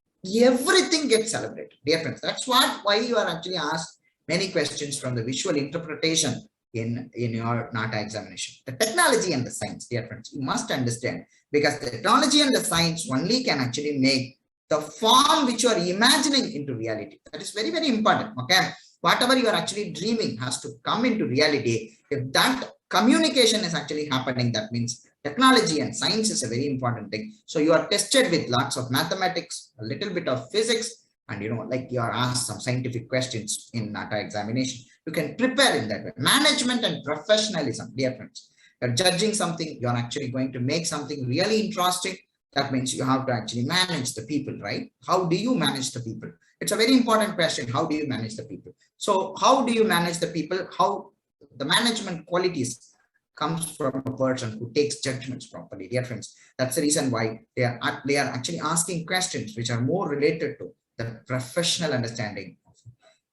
everything gets celebrated, dear friends. That's why you are actually asked many questions from the visual interpretation in your Nata examination. The technology and the science, dear friends, you must understand, because the technology and the science only can actually make the form which you are imagining into reality. That is very, very important. Okay, whatever you are actually dreaming has to come into reality. If that communication is actually happening, that means technology and science is a very important thing. So you are tested with lots of mathematics, a little bit of physics, and like you are asked some scientific questions in Nata examination, you can prepare in that way. Management and professionalism, dear friends. You're judging something, you're actually going to make something really interesting. That means you have to actually manage the people, right? How do you manage the people? It's a very important question. How do you manage the people? So how do you manage the people? How the management qualities comes from a person who takes judgments properly, dear friends. That's the reason why they are actually asking questions which are more related to the professional understanding.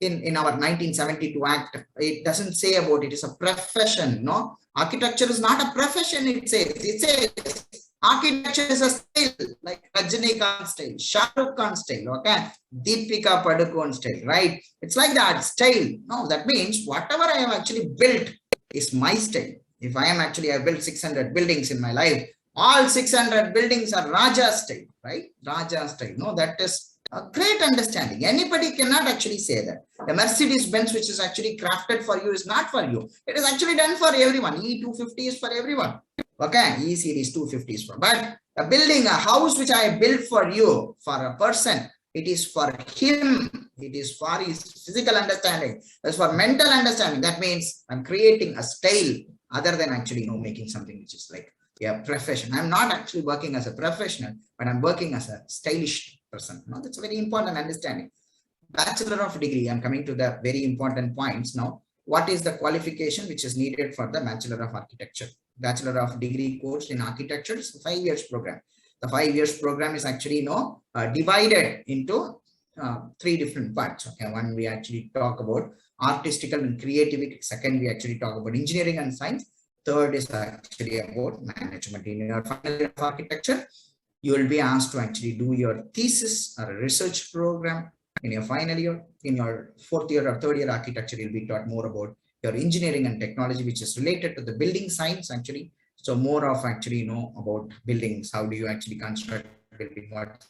In our 1972 Act, it doesn't say about it is a profession. No, architecture is not a profession. It says architecture is a style, like Rajinikanth style, Shah Rukh Khan style, okay, Deepika Padukone style, right? It's like that style. No, that means whatever I have actually built is my style. If I have built 600 buildings in my life, all 600 buildings are Raja style, right? Raja style. No, that is a great understanding. Anybody cannot actually say that. The Mercedes Benz, which is actually crafted for you, is not for you. It is actually done for everyone. E250 is for everyone. Okay, E series 250 is for. But a building, a house which I built for you, for a person, it is for him. It is for his physical understanding. It's for mental understanding. That means I'm creating a style other than actually making something which is like a profession. I'm not actually working as a professional, but I'm working as a stylish person. No, that's a very important understanding. Bachelor of degree, I'm coming to the very important points now. What is the qualification which is needed for the Bachelor of Architecture? Bachelor of Degree course in architecture is a 5 years program. The 5 years program is actually divided into 3 different parts. Okay, one we actually talk about artistical and creativity. Second, we actually talk about engineering and science. Third is actually about management. In your final year of architecture, you will be asked to actually do your thesis or a research program. In your final year, in your 4th year or 3rd year architecture, you'll be taught more about your engineering and technology, which is related to the building science actually. So more of actually about buildings. How do you actually construct building? What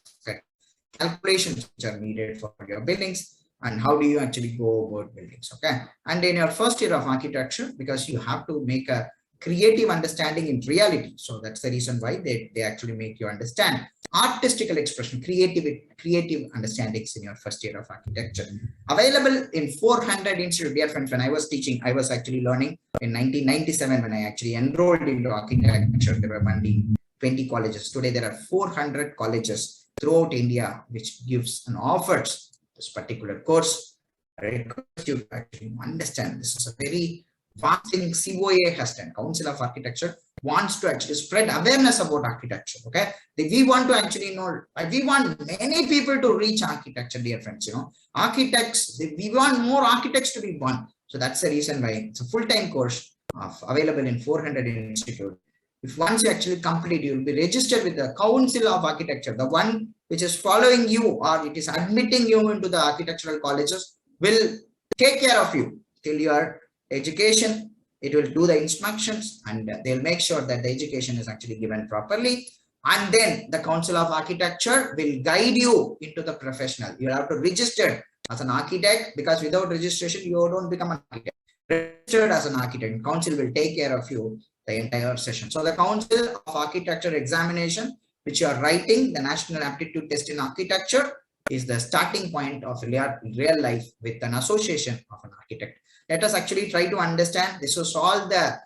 calculations which are needed for your buildings, and how do you actually go about buildings? Okay. And in your 1st year of architecture, because you have to make a creative understanding in reality. So that's the reason why they actually make you understand artistical expression, creative understandings in your 1st year of architecture. Available in 400 institutes. Dear friends, when I was teaching, I was actually learning in 1997 when I actually enrolled into architecture. There were only 20 colleges. Today there are 400 colleges throughout India which gives and offers this particular course. I request you to actually understand this is a very vast thing. COA has done. Council of Architecture wants to actually spread awareness about architecture. Okay, we want to actually we want many people to reach architecture, dear friends. Architects, we want more architects to be born. So that's the reason why it's a full-time course available in 400 institutes. If once you actually complete, you will be registered with the Council of Architecture, the one which is following you or it is admitting you into the architectural colleges, will take care of you till your education. It will do the instructions and they'll make sure that the education is actually given properly. And then the Council of Architecture will guide you into the professional. You'll have to register as an architect, because without registration, you don't become an architect. Registered as an architect, Council will take care of you the entire session. So the Council of Architecture examination, which you are writing, the National Aptitude Test in Architecture, is the starting point of real life with an association of an architect. Let us actually try to understand. This was all the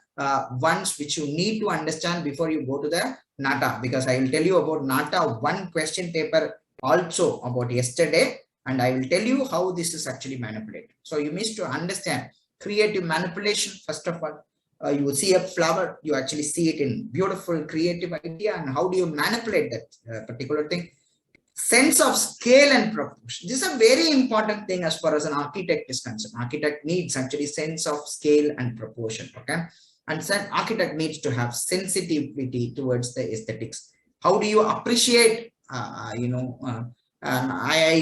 ones which you need to understand before you go to the Nata, because I will tell you about Nata one question paper also about yesterday, and I will tell you how this is actually manipulated. So you need to understand creative manipulation. First of all, you see a flower, you actually see it in beautiful creative idea, and how do you manipulate that particular thing? Sense of scale and proportion. This is a very important thing as far as an architect is concerned. Architect needs actually sense of scale and proportion. Okay, and architect needs to have sensitivity towards the aesthetics. How do you appreciate? I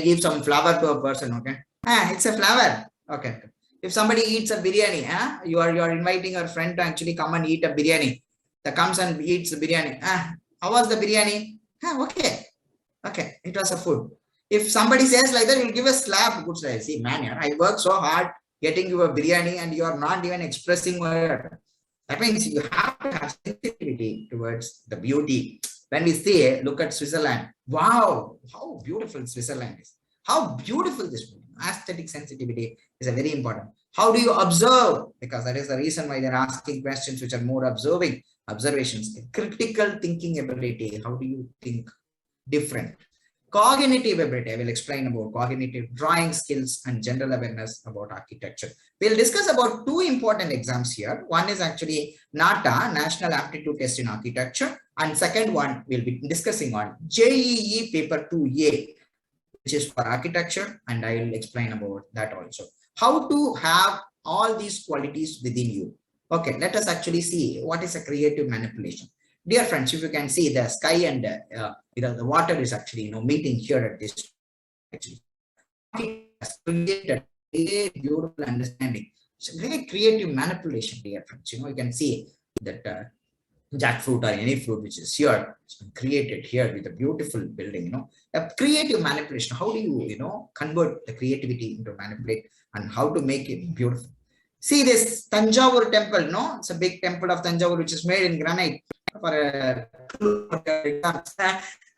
give some flower to a person. Okay, it's a flower. Okay. If somebody eats a biryani, you are inviting your friend to actually come and eat a biryani. That comes and eats the biryani. How was the biryani? Okay, it was a food. If somebody says like that, you'll give a slap. Good slap. See, man, I work so hard getting you a biryani and you are not even expressing word. That means you have to have sensitivity towards the beauty. When we say, look at Switzerland, wow, how beautiful Switzerland is. How beautiful this building. Aesthetic sensitivity is a very important. How do you observe? Because that is the reason why they're asking questions which are more observations. Critical thinking ability. How do you think different? Cognitive ability. I will explain about cognitive drawing skills and general awareness about architecture. We'll discuss about two important exams here. One is actually Nata, National Aptitude Test in Architecture. And second one, we'll be discussing on JEE Paper 2A, which is for architecture. And I will explain about that also. How to have all these qualities within you. Okay, let us actually see what is a creative manipulation. Dear friends, if you can see the sky and the water is actually meeting here at this. Actually, it has created a beautiful understanding. It's a very creative manipulation, dear friends. You can see that jackfruit or any fruit which is here, it's been created here with a beautiful building. A creative manipulation. How do you convert the creativity into manipulate and how to make it beautiful? See this Tanjavur temple, no? It's a big temple of Tanjavur which is made in granite for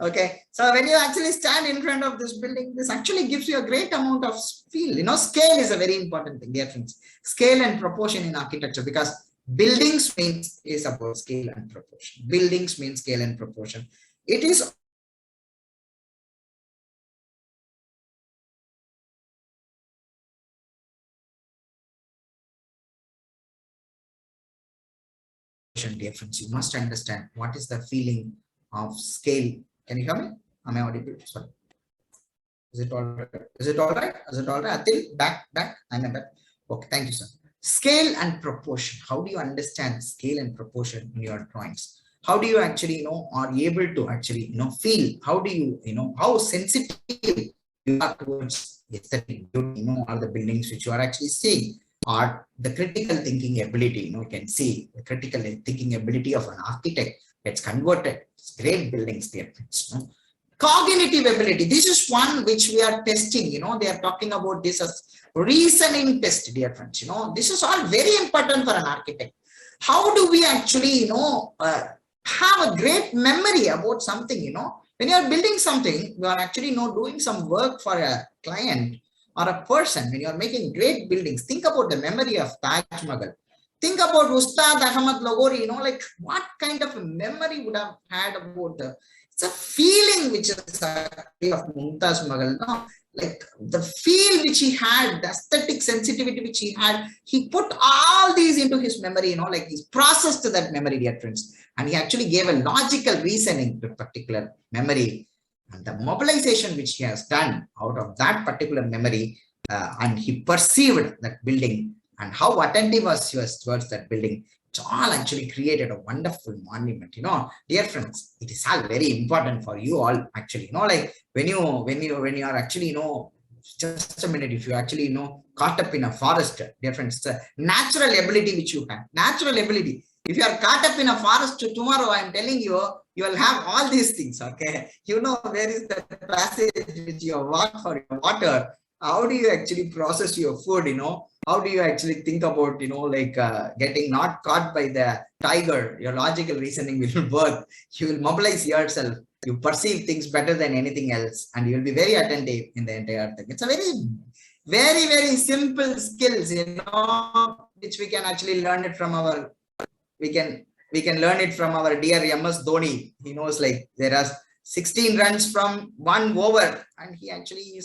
okay. So when you actually stand in front of this building, this actually gives you a great amount of feel. Scale is a very important thing, dear friends. Scale and proportion in architecture, because buildings means is about scale and proportion. Buildings means scale and proportion. It is difference. You must understand what is the feeling of scale. Can you hear me? Am I audible? Sorry. Is it all right? Is it all right? Is it all right? Atil, back. I'm back. Okay, thank you, sir. Scale and proportion. How do you understand scale and proportion in your drawings? How do you actually are able to actually feel? How do you how sensitive you are towards aesthetic? Are the buildings which you are actually seeing? Or the critical thinking ability, you can see the critical thinking ability of an architect gets converted. It's great buildings there. Cognitive ability. This is one which we are testing. They are talking about this as reasoning test, dear friends. This is all very important for an architect. How do we actually, have a great memory about something? When you are building something, you are actually doing some work for a client or a person. When you are making great buildings, think about the memory of Taj Mahal. Think about Ustad Ahmad Lahori, like what kind of a memory would have had about it's a feeling which is of Mumtaz Mahal, like the feel which he had, the aesthetic sensitivity which he had, he put all these into his memory, like he's processed that memory, dear friends. And he actually gave a logical reasoning to particular memory. And the mobilization which he has done out of that particular memory, and he perceived that building and how attentive was he towards that building, it all actually created a wonderful monument. Dear friends, it is all very important for you all actually. Like when you are actually just a minute, if you actually caught up in a forest, dear friends, it's a natural ability which you have. Natural ability. If you are caught up in a forest tomorrow, I am telling you, you will have all these things, okay? Where is the passage which you walk for your water? How do you actually process your food, How do you actually think about, getting not caught by the tiger? Your logical reasoning will work. You will mobilize yourself. You perceive things better than anything else. And you will be very attentive in the entire thing. It's a very, very, very simple skills, which we can actually learn it from our we can learn it from our dear MS Dhoni. He knows like there are 16 runs from 1 over, and he actually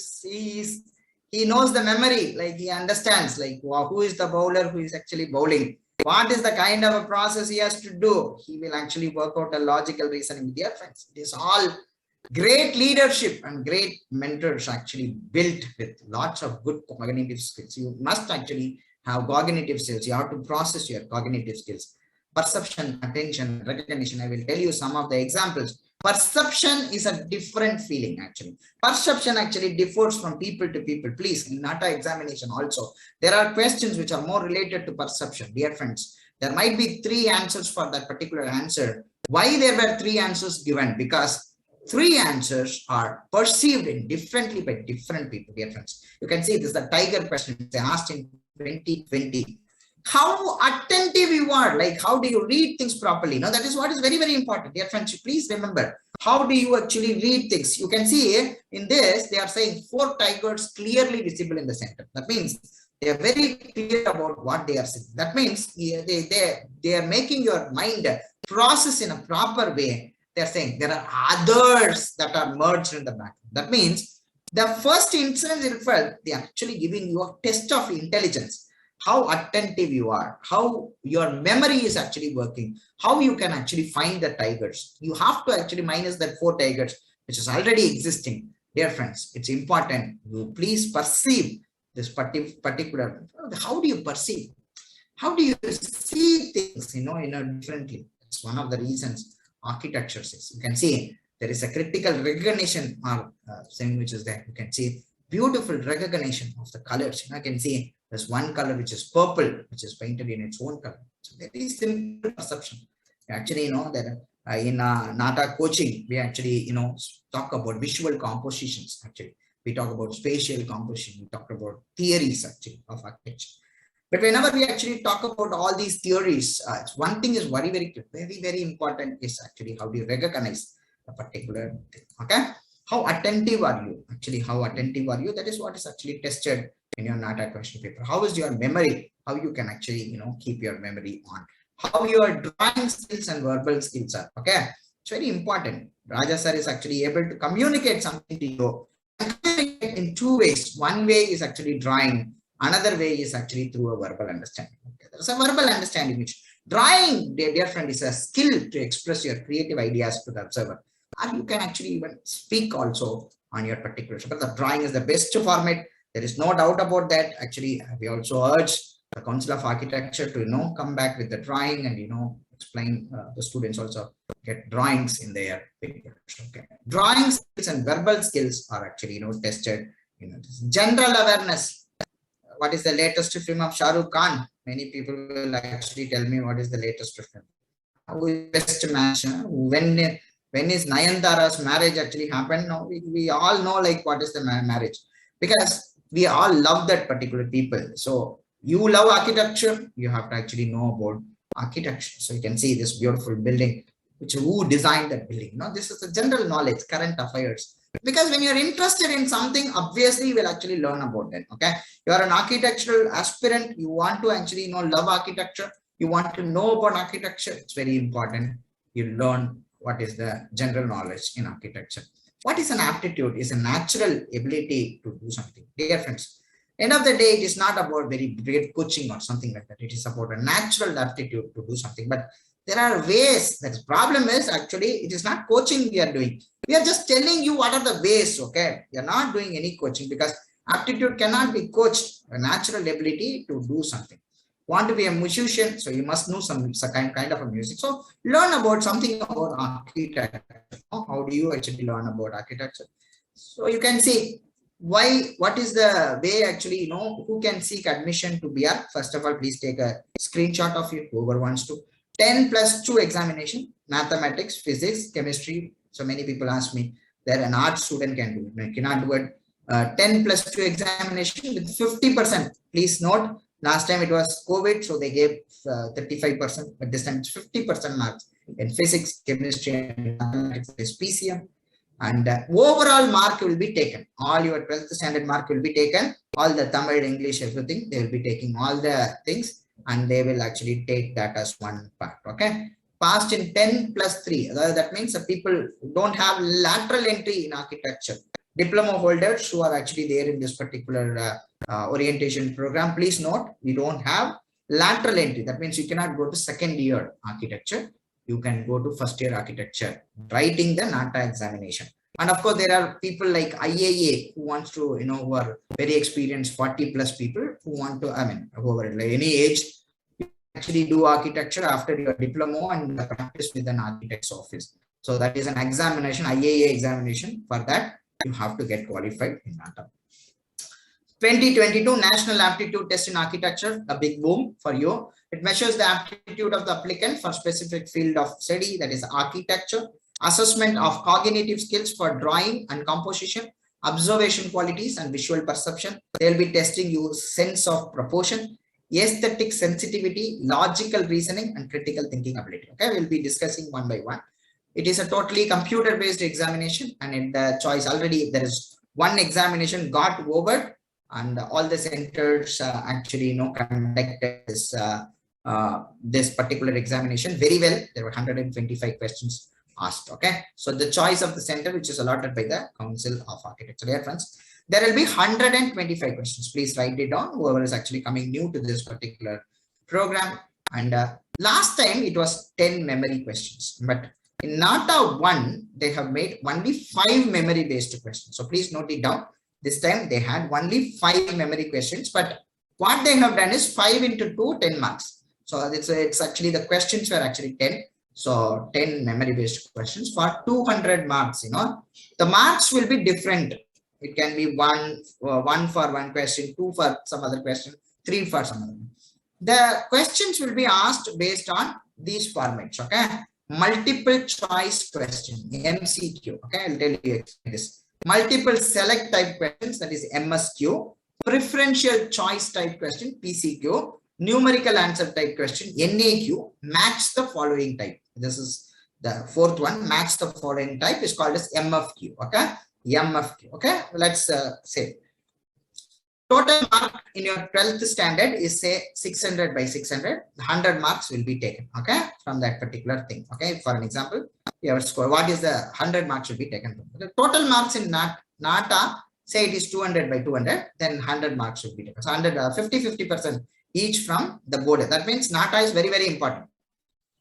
he knows the memory, like he understands like who is the bowler who is actually bowling, what is the kind of a process he has to do. He will actually work out a logical reasoning. Dear friends, it is all great leadership and great mentors actually built with lots of good cognitive skills. You must actually have cognitive skills. You have to process your cognitive skills. Perception, attention, recognition. I will tell you some of the examples. Perception is a different feeling actually. Perception actually differs from people to people. Please, in Nata examination also, there are questions which are more related to perception. Dear friends, there might be 3 answers for that particular answer. Why there were 3 answers given? Because 3 answers are perceived differently by different people, dear friends. You can see this is the tiger question they asked in 2020. How attentive you are, like how do you read things properly? Now that is what is very, very important. Dear friends, please remember How do you actually read things? You can see in this, they are saying 4 tigers clearly visible in the center. That means they are very clear about what they are saying. That means they are making your mind process in a proper way. They are saying there are others that are merged in the back. That means the first instance itself, they are actually giving you a test of intelligence. How attentive you are, how your memory is actually working, how you can actually find the tigers. You have to actually minus that 4 tigers, which is already existing. Dear friends, it's important. You please perceive this particular. How do you perceive? How do you see things, in a differently? It's one of the reasons architecture says. You can see there is a critical recognition or thing which is there. You can see beautiful recognition of the colors. I can see there's one color which is purple, which is painted in its own color. So very simple perception. Actually, that in Nata coaching, we actually, talk about visual compositions. Actually, we talk about spatial composition. We talk about theories actually of architecture. But whenever we actually talk about all these theories, one thing is very important is actually how do you recognize a particular thing. Okay. How attentive are you? Actually, how attentive are you? That is what is actually tested in your Nata question paper. How is your memory? How you can actually, keep your memory on. How your drawing skills and verbal skills are. Okay. It's very important. Raja sir is actually able to communicate something to you in 2 ways. One way is actually drawing. Another way is actually through a verbal understanding. Okay. There's a verbal understanding which drawing, dear friend, is a skill to express your creative ideas to the observer. Or you can actually even speak also on your particular, but the drawing is the best format. There is no doubt about that. Actually, we also urge the Council of Architecture to, come back with the drawing and, explain the students also get drawings in their papers. Okay. Drawing skills and verbal skills are actually, tested. General awareness. What is the latest film of Shah Rukh Khan? Many people will actually tell me what is the latest film. Who is best match? When is Nayantara's marriage actually happened? No, we all know like what is the marriage, because we all love that particular people. So you love architecture, you have to actually know about architecture. So you can see this beautiful building, which who designed that building. This is the general knowledge, current affairs. Because when you're interested in something, obviously you will actually learn about that. Okay, you are an architectural aspirant. You want to actually love architecture. You want to know about architecture. It's very important. You learn what is the general knowledge in architecture. What is an aptitude? Is a natural ability to do something. Dear friends, end of the day, it is not about very great coaching or something like that. It is about a natural aptitude to do something. But there are ways. The problem is actually it is not coaching we are doing. We are just telling you what are the ways. Okay, we are not doing any coaching because aptitude cannot be coached. A natural ability to do something. Want to be a musician, so you must know some kind of a music. So learn about something about architecture. How do you actually learn about architecture? So you can see what is the way actually, who can seek admission to BR. First of all, please take a screenshot of it, whoever wants to. 10+2 examination, mathematics, physics, chemistry. So many people ask me that an art student can do it. I cannot do it. 10+2 examination with 50%. Please note, last time it was COVID, so they gave 35%, but this time it's 50% marks in physics, chemistry, and mathematics, PCM. And overall mark will be taken. All your 12th standard mark will be taken. All the Tamil, English, everything, they will be taking all the things. And they will actually take that as one part. Okay, passed in 10+3. That means the people who don't have lateral entry in architecture, diploma holders who are actually there in this particular orientation program. Please note, we don't have lateral entry. That means you cannot go to second year architecture. You can go to first year architecture, writing the Nata examination. And of course, there are people like IAA who wants to, who are very experienced, 40+ people who want to, whoever, like any age, you actually do architecture after your diploma and practice with an architect's office. So that is an examination, IAA examination. For that, you have to get qualified in Nata. 2022 National Aptitude Test in Architecture, a big boom for you. It measures the aptitude of the applicant for specific field of study, that is architecture. Assessment of cognitive skills for drawing and composition, observation qualities and visual perception. They'll be testing you sense of proportion, aesthetic sensitivity, logical reasoning, and critical thinking ability. Okay, we'll be discussing one by one. It is a totally computer-based examination, and in the choice already there is one examination got over, and all the centers actually conducted this particular examination very well. There were 125 questions asked. Okay, so the choice of the center which is allotted by the Council of Architecture. Dear friends, there will be 125 questions. Please write it down, whoever is actually coming new to this particular program. And last time it was 10 memory questions, but in Nata 1 they have made only 5 memory based questions. So please note it down. This time they had only 5 memory questions, but what they have done is 5 into 2, 10 marks. So it's actually the questions were actually 10. So 10 memory based questions for 200 marks. The marks will be different. It can be one for one question, 2 for some other question, 3 for some other. The questions will be asked based on these formats. Okay, multiple choice question, MCQ. Okay, I'll tell you this. Multiple select type questions, that is MSQ. Preferential choice type question, PCQ. Numerical answer type question, NAQ. Match the following type. This is the fourth one. Match the following type is called as MFQ. Okay, MFQ. Okay, let's say total mark in your 12th standard is say 600 by 600. 100 marks will be taken. Okay, from that particular thing. Okay, for an example, your score. What is the 100 marks will be taken from? The total marks in Nata, say it is 200 by 200, then 100 marks will be taken. So 50% each from the board. That means Nata is very, very important.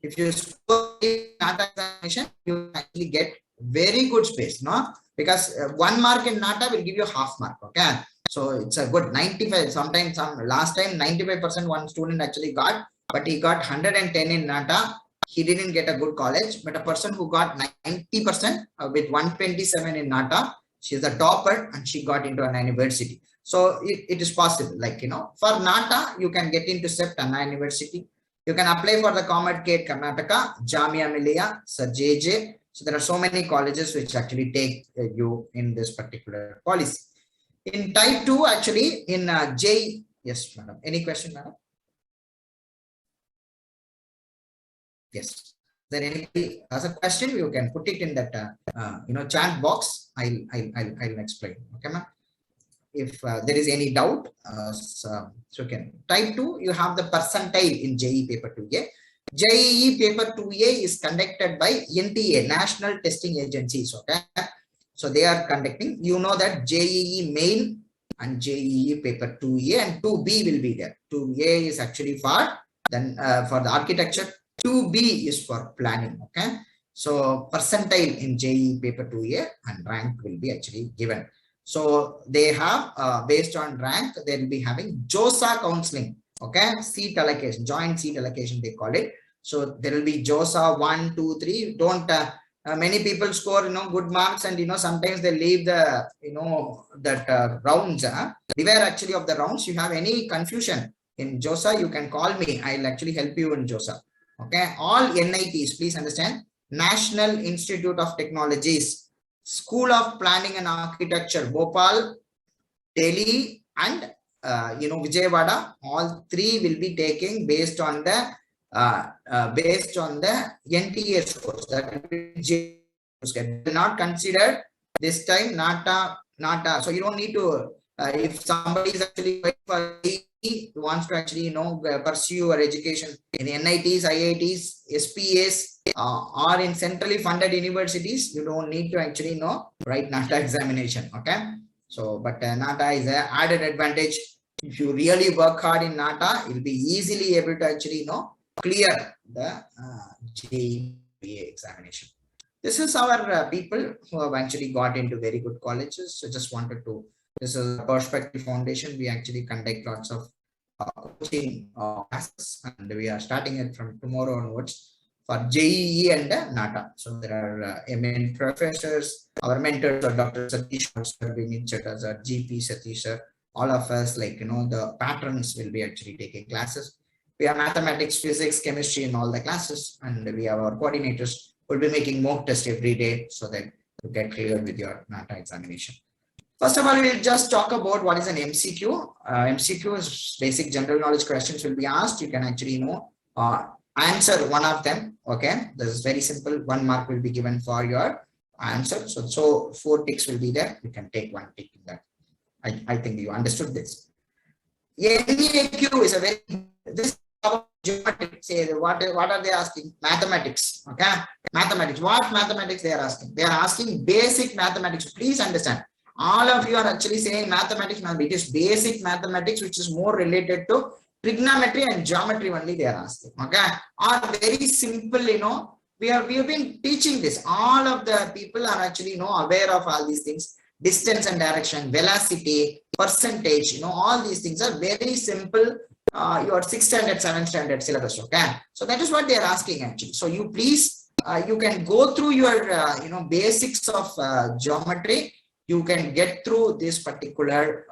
If you score Nata examination, you actually get very good space, no? Because 1 mark in Nata will give you half mark. Okay, so it's a good 95. Sometimes last time 95% one student actually got, but he got 110 in Nata. He didn't get a good college, but a person who got 90% with 127 in Nata, she's a topper and she got into an university. So it is possible, like, for Nata, you can get into SEPT Anna University. You can apply for the Comedgate Karnataka, Jamia Millia, Sir JJ. So there are so many colleges which actually take you in this particular policy. In type 2, actually, in J, yes, madam. Any question, madam? Yes. Then anybody has a question, you can put it in that chat box. I'll explain. Okay, ma'am. If there is any doubt, so can type 2, you have the percentile in JEE paper 2A. JEE paper 2A is conducted by NTA, National Testing Agencies. Okay, so they are conducting. You know that JEE main and JEE paper 2A and 2B will be there. 2A is actually for the architecture. 2B is for planning. Okay, so percentile in JEE paper 2A and rank will be actually given. So they have based on rank, they will be having JOSA counseling. Okay, seat allocation, joint seat allocation they call it. So there will be JOSA 1, 2, 3. Don't many people score good marks, and sometimes they leave the that rounds. Beware actually of the rounds. You have any confusion in JOSA, you can call me. I'll actually help you in JOSA. Okay, all NITs, please understand, National Institute of Technologies, School of Planning and Architecture, Bhopal, Delhi, and Vijayawada. All 3 will be taking based on the NTA scores. That will not considered this time Nata. So you don't need to. If somebody is actually going for wants to actually pursue your education in NITs, IITs, SPAs, or in centrally funded universities, you don't need to actually write Nata examination. Okay, so but Nata is an added advantage. If you really work hard in Nata, you'll be easily able to actually clear the JEE examination. This is our people who have actually got into very good colleges. So just wanted to. This is a Perspective Foundation. We actually conduct lots of coaching classes, and we are starting it from tomorrow onwards for JEE and Nata. So there are eminent professors. Our mentors are Dr. Satish, our GP Satish, sir. All of us, the patrons will be actually taking classes. We have mathematics, physics, chemistry in all the classes, and we have our coordinators who will be making mock tests every day so that you get cleared with your Nata examination. First of all, we'll just talk about what is an MCQ. MCQ is basic general knowledge questions will be asked. You can actually answer one of them. Okay, this is very simple. 1 mark will be given for your answer. So 4 ticks will be there. You can take 1 tick in that. I think you understood this. NEAQ is a very, this geometry. Say what are they asking? Mathematics. Okay, mathematics. What mathematics they are asking? They are asking basic mathematics. Please understand. All of you are actually saying mathematics. Now it is basic mathematics, which is more related to trigonometry and geometry only. They are asking. Okay, or very simple. We have been teaching this. All of the people are actually aware of all these things. Distance and direction, velocity, percentage. All these things are very simple. Your 6th standard, 7th standard syllabus. Okay, so that is what they are asking actually. So you please, you can go through your basics of geometry. You can get through this particular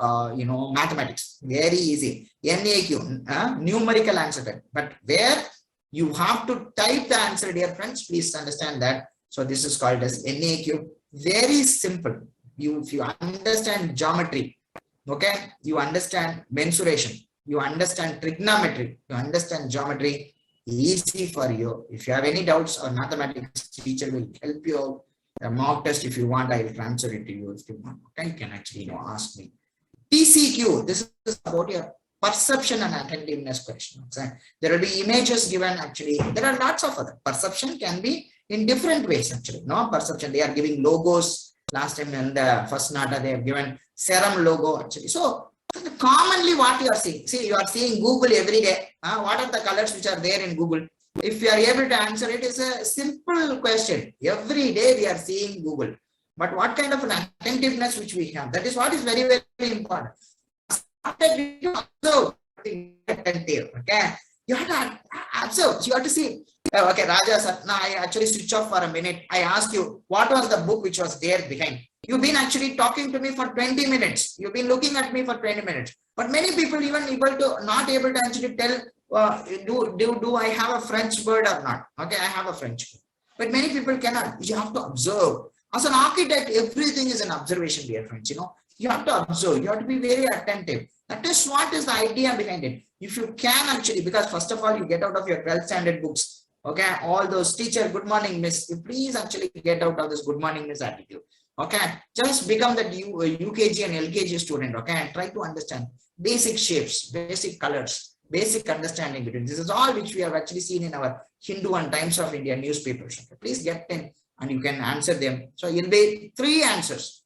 mathematics. Very easy. NAQ, numerical answer type. But where you have to type the answer, dear friends, please understand that. So this is called as NAQ. Very simple. If you understand geometry, okay, you understand mensuration, you understand trigonometry, you understand geometry, easy for you. If you have any doubts, or mathematics teacher will help you out. A mock test, if you want, I will transfer it to you if you want. Okay, you can actually ask me. TCQ, this is about your perception and attentiveness questions. There will be images given. Actually, there are lots of other. Perception can be in different ways actually. Perception, they are giving logos. Last time in the first Nata, they have given serum logo actually. So commonly what you are seeing, see, you are seeing Google every day. What are the colors which are there in Google? If you are able to answer it, is a simple question. Every day we are seeing Google. But what kind of an attentiveness which we have? That is what is very, very important. Attentive. Okay, you have to observe. You have to see. Okay, Raja sir, now I actually switch off for a minute. I ask you, what was the book which was there behind? You've been actually talking to me for 20 minutes. You've been looking at me for 20 minutes. But many people even not able to actually tell, do I have a French word or not? Okay, I have a French word. But many people cannot. You have to observe. As an architect, everything is an observation, dear friends. You have to observe. You have to be very attentive. That is what is the idea behind it. If you can actually, because first of all, you get out of your 12th standard books. Okay, all those teacher, good morning, miss. You please actually get out of this good morning, miss attitude. Okay, just become the UKG and LKG student. Okay, and try to understand basic shapes, basic colors, basic understanding between. This is all which we have actually seen in our Hindu and Times of India newspapers. Okay, please get in and you can answer them. So you'll be 3 answers.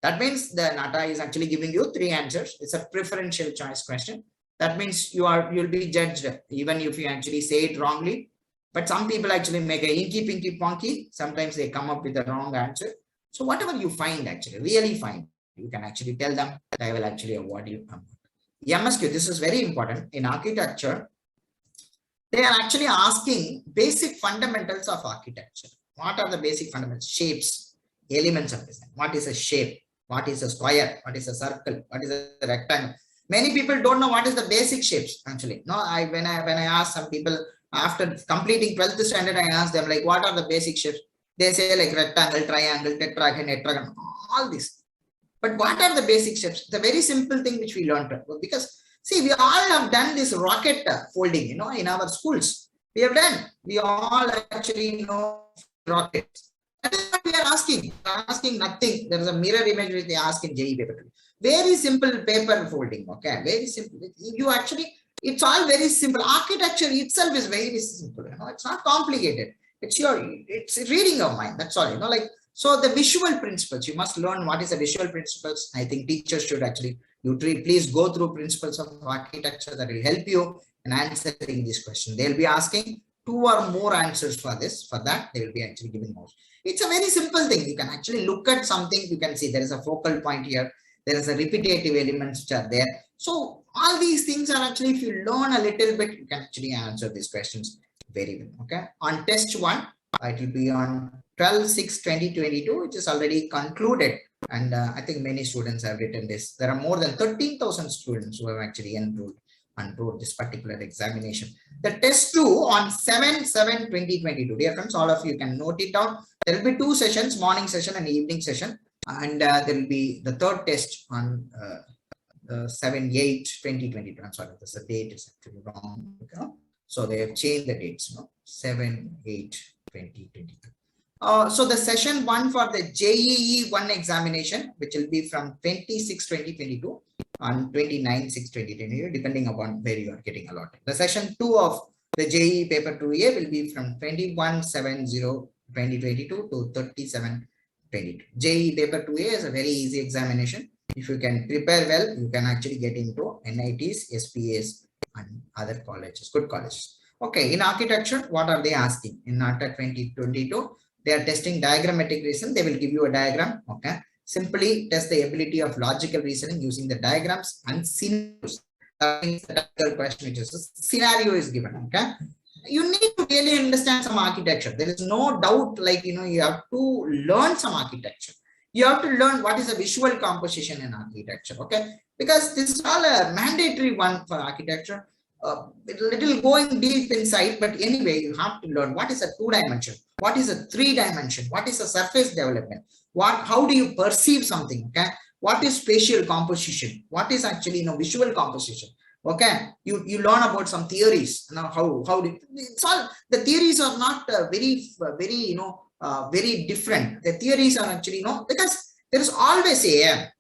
That means the Nata is actually giving you 3 answers. It's a preferential choice question. That means you'll be judged even if you actually say it wrongly. But some people actually make a inky pinky ponky. Sometimes they come up with the wrong answer. So whatever you find actually, really find, you can actually tell them that I will actually award you. MSQ, this is very important. In architecture, they are actually asking basic fundamentals of architecture. What are the basic fundamentals? Shapes, elements of design. What is a shape? What is a square? What is a circle? What is a rectangle? Many people don't know what is the basic shapes actually. No, when I ask some people, after completing 12th standard, I asked them like, what are the basic shapes? They say like rectangle, triangle, tetragon, tetragon, all this. But what are the basic shapes? The very simple thing which we learned. Because see, we all have done this rocket folding, in our schools. We have done. We all actually know rockets. That is what we are asking. We are asking nothing. There is a mirror image which they ask in JEE paper. Very simple paper folding. Okay, very simple. You actually, it's all very simple. Architecture itself is very simple. It's not complicated. It's reading of mind. That's all. So the visual principles. You must learn what is the visual principles. I think teachers should actually. Please go through principles of architecture that will help you in answering this question. They'll be asking 2 or more answers for this. For that, they will be actually giving more. It's a very simple thing. You can actually look at something. You can see there is a focal point here. There is a repetitive elements which are there. So all these things are actually, if you learn a little bit, you can actually answer these questions very well. Okay. On test 1, it will be on 12/6/2022, which is already concluded. And I think many students have written this. There are more than 13,000 students who have actually enrolled this particular examination. The test 2 on 7/7/2022. Dear friends, all of you can note it down. There will be 2 sessions, morning session and evening session. And there will be the 3rd test on 7/8/2022. I'm sorry, the date is actually wrong. Okay. So they have changed the dates, 7/8/2022. So the session 1 for the JEE 1 examination, which will be from 26/2022 on 29/6/2022, depending upon where you are getting allotted. The session 2 of the JEE paper 2A will be from 21/7/2022 to 37/22. JEE paper 2A is a very easy examination. If you can prepare well, you can actually get into NITs, SPAs, and other colleges, good colleges. Okay, in architecture, what are they asking? In Nata 2022, they are testing diagrammatic reasoning. They will give you a diagram. Okay, simply test the ability of logical reasoning using the diagrams and scenarios. That means the question, which is a scenario is given. Okay, you need to really understand some architecture. There is no doubt, like, you have to learn some architecture. You have to learn what is a visual composition in architecture. Okay, because this is all a mandatory one for architecture. Little going deep inside, but anyway, you have to learn what is a 2-dimension, what is a 3-dimension, what is a surface development, how do you perceive something, okay? What is spatial composition, what is actually visual composition, okay? You learn about some theories. Now it's all, the theories are not very different. The theories are actually because there is always a,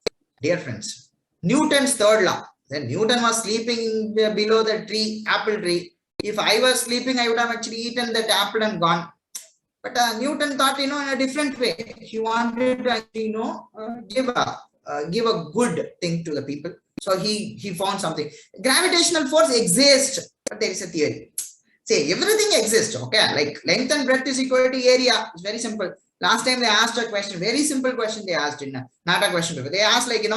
dear friends, Newton's third law. Then Newton was sleeping below the tree, apple tree. If I was sleeping, I would have actually eaten that apple and gone. But Newton thought, in a different way. He wanted to actually, give a good thing to the people. So he found something. Gravitational force exists, but there is a theory. Say everything exists. Okay, like length and breadth is equal to area. It's very simple. Last time they asked a question, very simple question they asked in Nata question paper. They asked, like,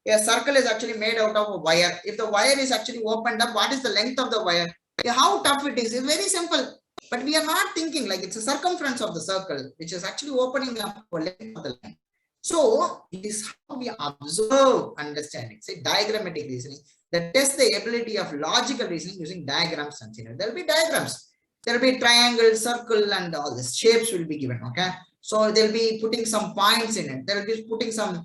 a circle is actually made out of a wire. If the wire is actually opened up, what is the length of the wire? How tough it is? It's very simple. But we are not thinking like it's a circumference of the circle, which is actually opening up the length of the line. So it is how we observe understanding. Say diagrammatic reasoning that tests the ability of logical reasoning using diagrams and scenarios. There will be diagrams. There will be triangle, circle, and all the shapes will be given. Okay. So they'll be putting some points in it. They'll be putting some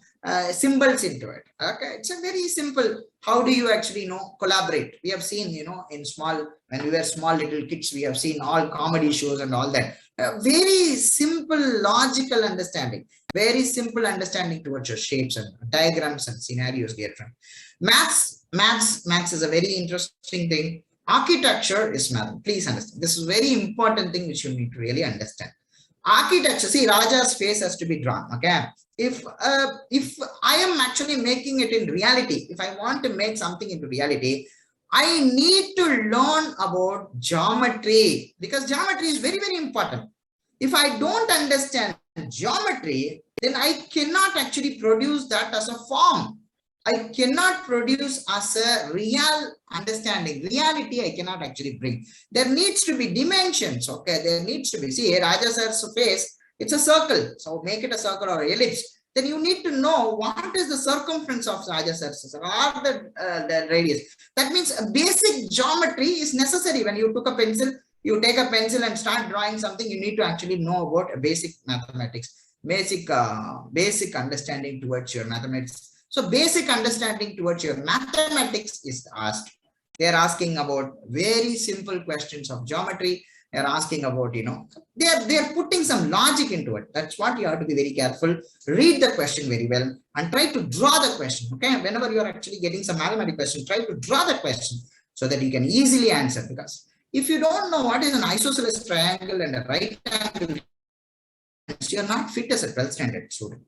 symbols into it. Okay, it's a very simple. How do you actually collaborate? We have seen, in small, when we were small little kids, we have seen all comedy shows and all that. Very simple logical understanding. Very simple understanding towards your shapes and diagrams and scenarios, dear friend. Maths is a very interesting thing. Architecture is math. Please understand. This is a very important thing which you need to really understand. Architecture, see, Raja's face has to be drawn. Okay, if I am actually making it in reality, if I want to make something into reality, I need to learn about geometry, because geometry is very, very important. If I don't understand geometry, then I cannot actually produce that as a form. I cannot produce as a real understanding. Reality I cannot actually bring. There needs to be dimensions. Okay, there needs to be. See, Raja sir's face, it's a circle. So make it a circle or ellipse. Then you need to know what is the circumference of Raja sir's or the radius. That means a basic geometry is necessary. When you took a pencil, you take a pencil and start drawing something, you need to actually know about a basic mathematics, basic understanding towards your mathematics. So basic understanding towards your mathematics is asked. They are asking about very simple questions of geometry. They are asking about, they are putting some logic into it. That's what you have to be very careful. Read the question very well and try to draw the question. Okay, whenever you are actually getting some mathematical question, try to draw the question so that you can easily answer. Because if you don't know what is an isosceles triangle and a right angle, you are not fit as a 12th standard student.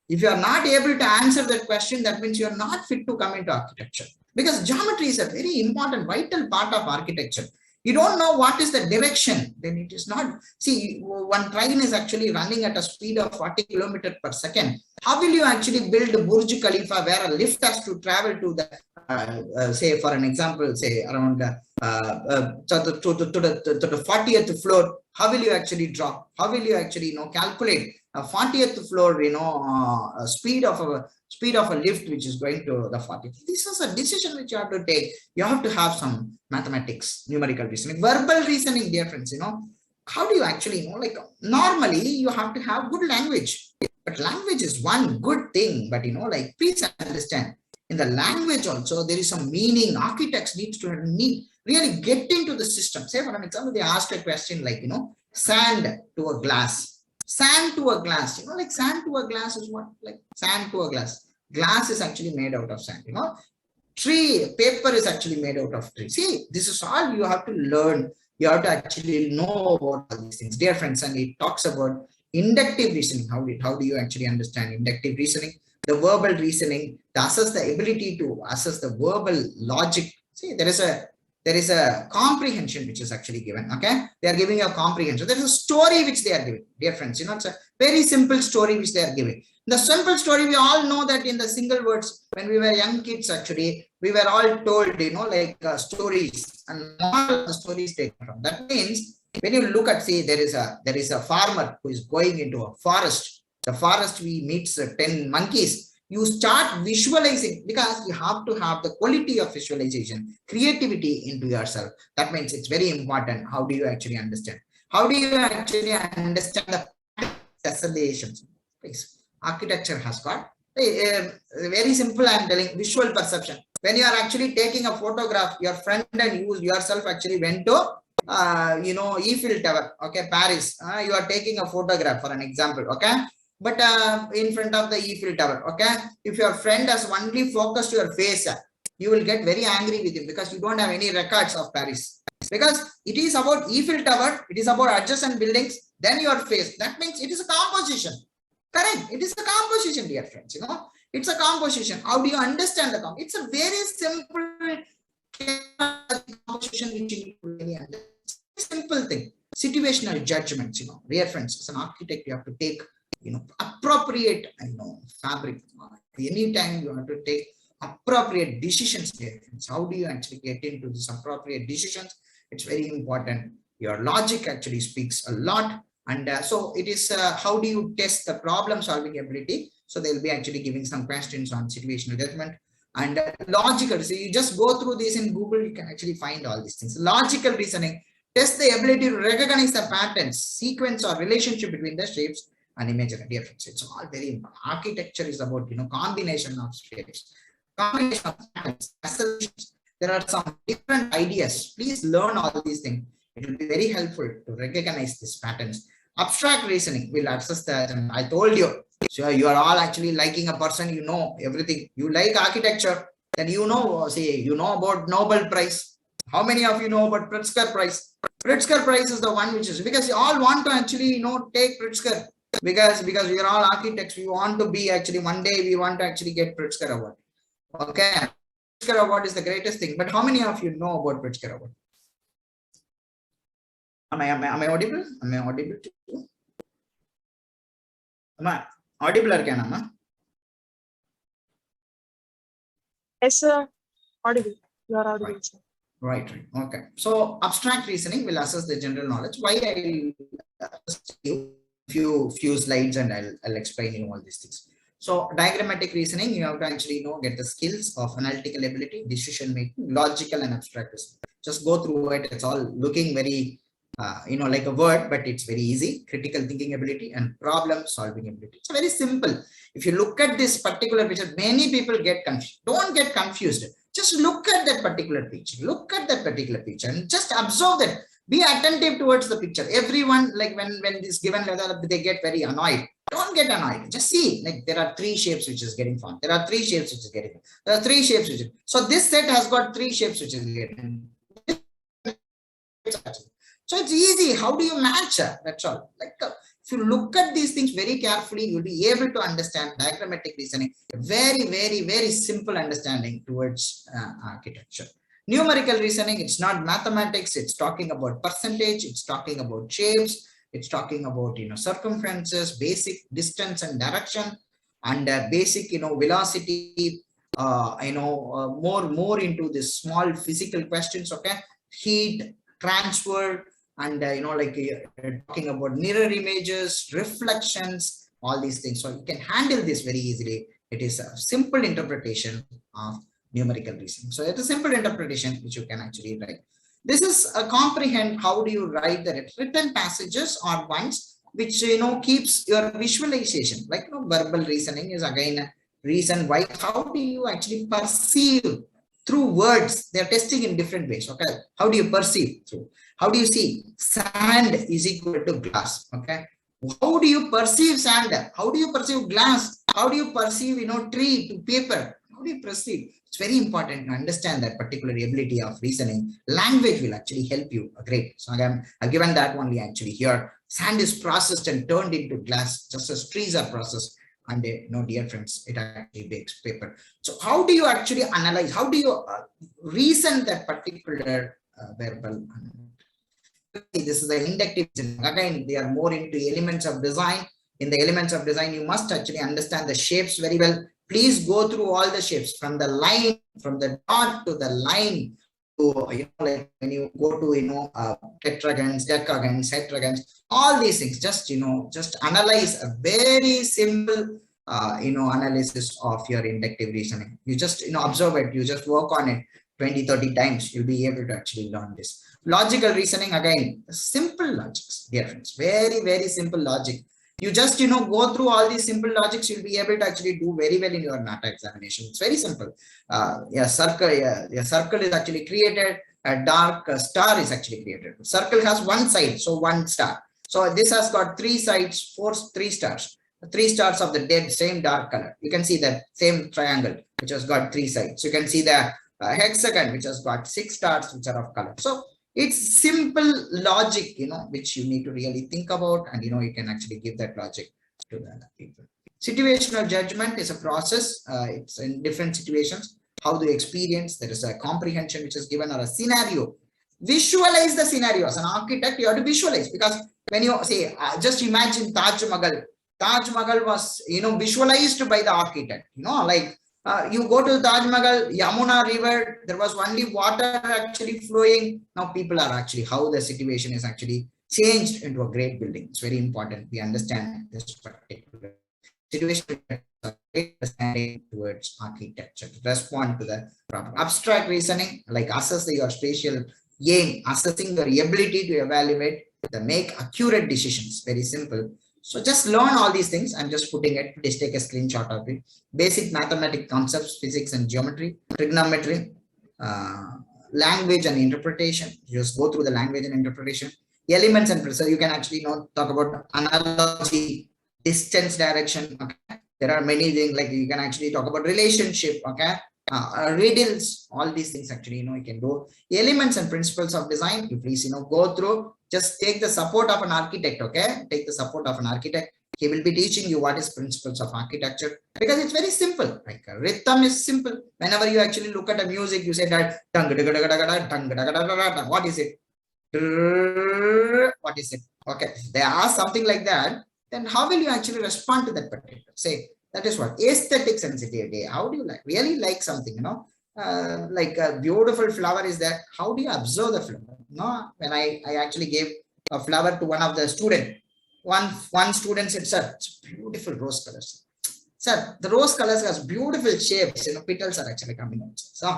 If you are not able to answer that question, that means you are not fit to come into architecture, because geometry is a very important, vital part of architecture. You don't know what is the direction, then it is not. See, one train is actually running at a speed of 40 kilometers per second. How will you actually build Burj Khalifa where a lift has to travel to the, say, for an example, say around to the 40th floor? How will you actually draw? How will you actually calculate a 40th floor, speed of a lift which is going to the 40th? This is a decision which you have to take. You have to have some mathematics, numerical reasoning, verbal reasoning, dear friends. How do you actually like normally you have to have good language, but language is one good thing. But like, please understand, In the language also, there is some meaning. Architects need to really get into the system. Say for an example, they ask a question like, sand to a glass. Sand to a glass, like sand to a glass is what? Like sand to a glass. Glass is actually made out of sand, Tree, paper is actually made out of tree. See, this is all you have to learn. You have to actually know about all these things. Dear friends, and it talks about inductive reasoning. How do you actually understand inductive reasoning? The verbal reasoning, to assess the ability to assess the verbal logic. See, there is a comprehension which is actually given. Okay, they are giving a comprehension. There is a story which they are giving, dear friends. It's a very simple story which they are giving. The simple story, we all know that in the single words, when we were young kids, actually, we were all told, stories, and all the stories taken from. That means when you look at, say, there is a farmer who is going into a forest. The forest, we meets 10 monkeys. You start visualizing, because you have to have the quality of visualization, creativity into yourself. That means it's very important. How do you actually understand? How do you actually understand the tessellations? Please. Architecture has got very simple. I'm telling, visual perception. When you are actually taking a photograph, your friend and you yourself actually went to Eiffel Tower, okay, Paris. You are taking a photograph for an example, okay, but in front of the Eiffel Tower, okay. If your friend has only focused your face, you will get very angry with him, because you don't have any records of Paris, because it is about Eiffel Tower, it is about adjacent buildings, then your face. That means it is a composition. Correct. It is a composition, dear friends. It's a composition. How do you understand the composition? It's a very simple composition which you need to really understand. Simple thing. Situational judgments. Dear friends, as an architect, you have to take appropriate fabric. Anytime you have to take appropriate decisions, dear friends. How do you actually get into these appropriate decisions? It's very important. Your logic actually speaks a lot. And so it is, how do you test the problem solving ability? So they'll be actually giving some questions on situational judgment and logical. So you just go through this in Google, you can actually find all these things. Logical reasoning, test the ability to recognize the patterns, sequence or relationship between the shapes and imagery. Dear friends, it's all very important. Architecture is about, combination of shapes, combination of patterns, associations. There are some different ideas. Please learn all these things. It will be very helpful to recognize these patterns. Abstract reasoning will assess that. And I told you, so you are all actually liking a person, everything. You like architecture, then say, about Nobel Prize. How many of you know about Pritzker Prize? Pritzker Prize is the one which is, because you all want to actually, take Pritzker, because we are all architects. We want to be actually, one day we want to actually get Pritzker Award. Okay. Pritzker Award is the greatest thing. But how many of you know about Pritzker Award? Am I audible? Am I audible to you? Am I audible again, Amma? Yes, sir. Audible. You are audible, sir. Right. Okay. So abstract reasoning will assess the general knowledge. Why I will few slides and I'll explain you all these things. So diagrammatic reasoning, you have to actually get the skills of analytical ability, decision making, logical and abstract reasoning. Just go through it. It's all looking very like a word, but it's very easy. Critical thinking ability and problem solving ability. It's very simple. If you look at this particular picture, many people get confused. Don't get confused. Just look at that particular picture. Look at that particular picture and just observe that. Be attentive towards the picture. Everyone, like when this given letter, they get very annoyed. Don't get annoyed. Just see, like there are 3 shapes which is getting formed. There are 3 shapes which is getting formed. There are 3 shapes which is. So this set has got 3 shapes which is getting. So it's easy. How do you match? That's all. Like if you look at these things very carefully, you'll be able to understand diagrammatic reasoning. Very, very, very simple understanding towards architecture. Numerical reasoning, it's not mathematics. It's talking about percentage. It's talking about shapes. It's talking about circumferences, basic distance and direction, and basic velocity. More into this small physical questions. Okay, heat transfer. And talking about mirror images, reflections, all these things. So you can handle this very easily. It is a simple interpretation of numerical reasoning. So it's a simple interpretation which you can actually write. This is a comprehend. How do you write the written passages or ones which keeps your visualization. Like verbal reasoning is again reason why. How do you actually perceive through words? They're testing in different ways. Okay, how do you perceive through? How do you see sand is equal to glass? Okay, how do you perceive sand? How do you perceive glass? How do you perceive, tree to paper? How do you perceive? It's very important to understand that particular ability of reasoning. Language will actually help you. Great. So again, I've given that only actually here. Sand is processed and turned into glass, just as trees are processed. And dear friends, it actually makes paper. So how do you actually analyze? How do you reason that particular verbal? This is the inductive. Again, they are more into elements of design. In the elements of design, you must actually understand the shapes very well. Please go through all the shapes from the line, from the dot to the line. To, like when you go to tetragons, decagons, heteragons, all these things. Just just analyze a very simple analysis of your inductive reasoning. You just observe it. You just work on it 20-30 times. You'll be able to actually learn this. Logical reasoning, again, simple logics, dear friends. Very, very simple logic. You just go through all these simple logics. You'll be able to actually do very well in your Nata examination. It's very simple. A circle is actually created. A dark star is actually created. Circle has one side, so one star. So this has got three sides, three stars. 3 stars of the same dark color. You can see that same triangle which has got 3 sides. You can see the hexagon which has got 6 stars which are of color. So it's simple logic, which you need to really think about, and you can actually give that logic to the people. Situational judgment is a process. It's in different situations. How do you experience? There is a comprehension which is given, or a scenario. Visualize the scenario. As an architect, you have to visualize, because when you say, just imagine Taj Mahal. Taj Mahal was, visualized by the architect. You go to Taj Mahal, Yamuna River, there was only water actually flowing. Now people are actually, how the situation is actually changed into a great building. It's very important we understand this particular situation towards architecture to respond to the proper abstract reasoning, like assess your spatial aim, assessing your ability to evaluate, to make accurate decisions. Very simple. So just learn all these things. I'm just putting it. Just take a screenshot of it. Basic mathematical concepts, physics and geometry, trigonometry, language and interpretation. Just go through the language and interpretation. Elements and so you can actually talk about analogy, distance, direction. Okay, there are many things, like you can actually talk about relationship. Okay, riddles. All these things actually you can do. Elements and principles of design. You please go through. Just take the support of an architect, okay? Take the support of an architect. He will be teaching you what is principles of architecture, because it's very simple. Like rhythm is simple. Whenever you actually look at a music, you say that what is it? What is it? Okay, they ask something like that. Then how will you actually respond to that particular? Say that is what aesthetic sensitivity. How do you really like something? Like a beautiful flower is there. How do you observe the flower? When I actually gave a flower to one of the student, one student said, "Sir, it's beautiful rose colors. Sir, the rose colors has beautiful shapes. Petals are actually coming out. So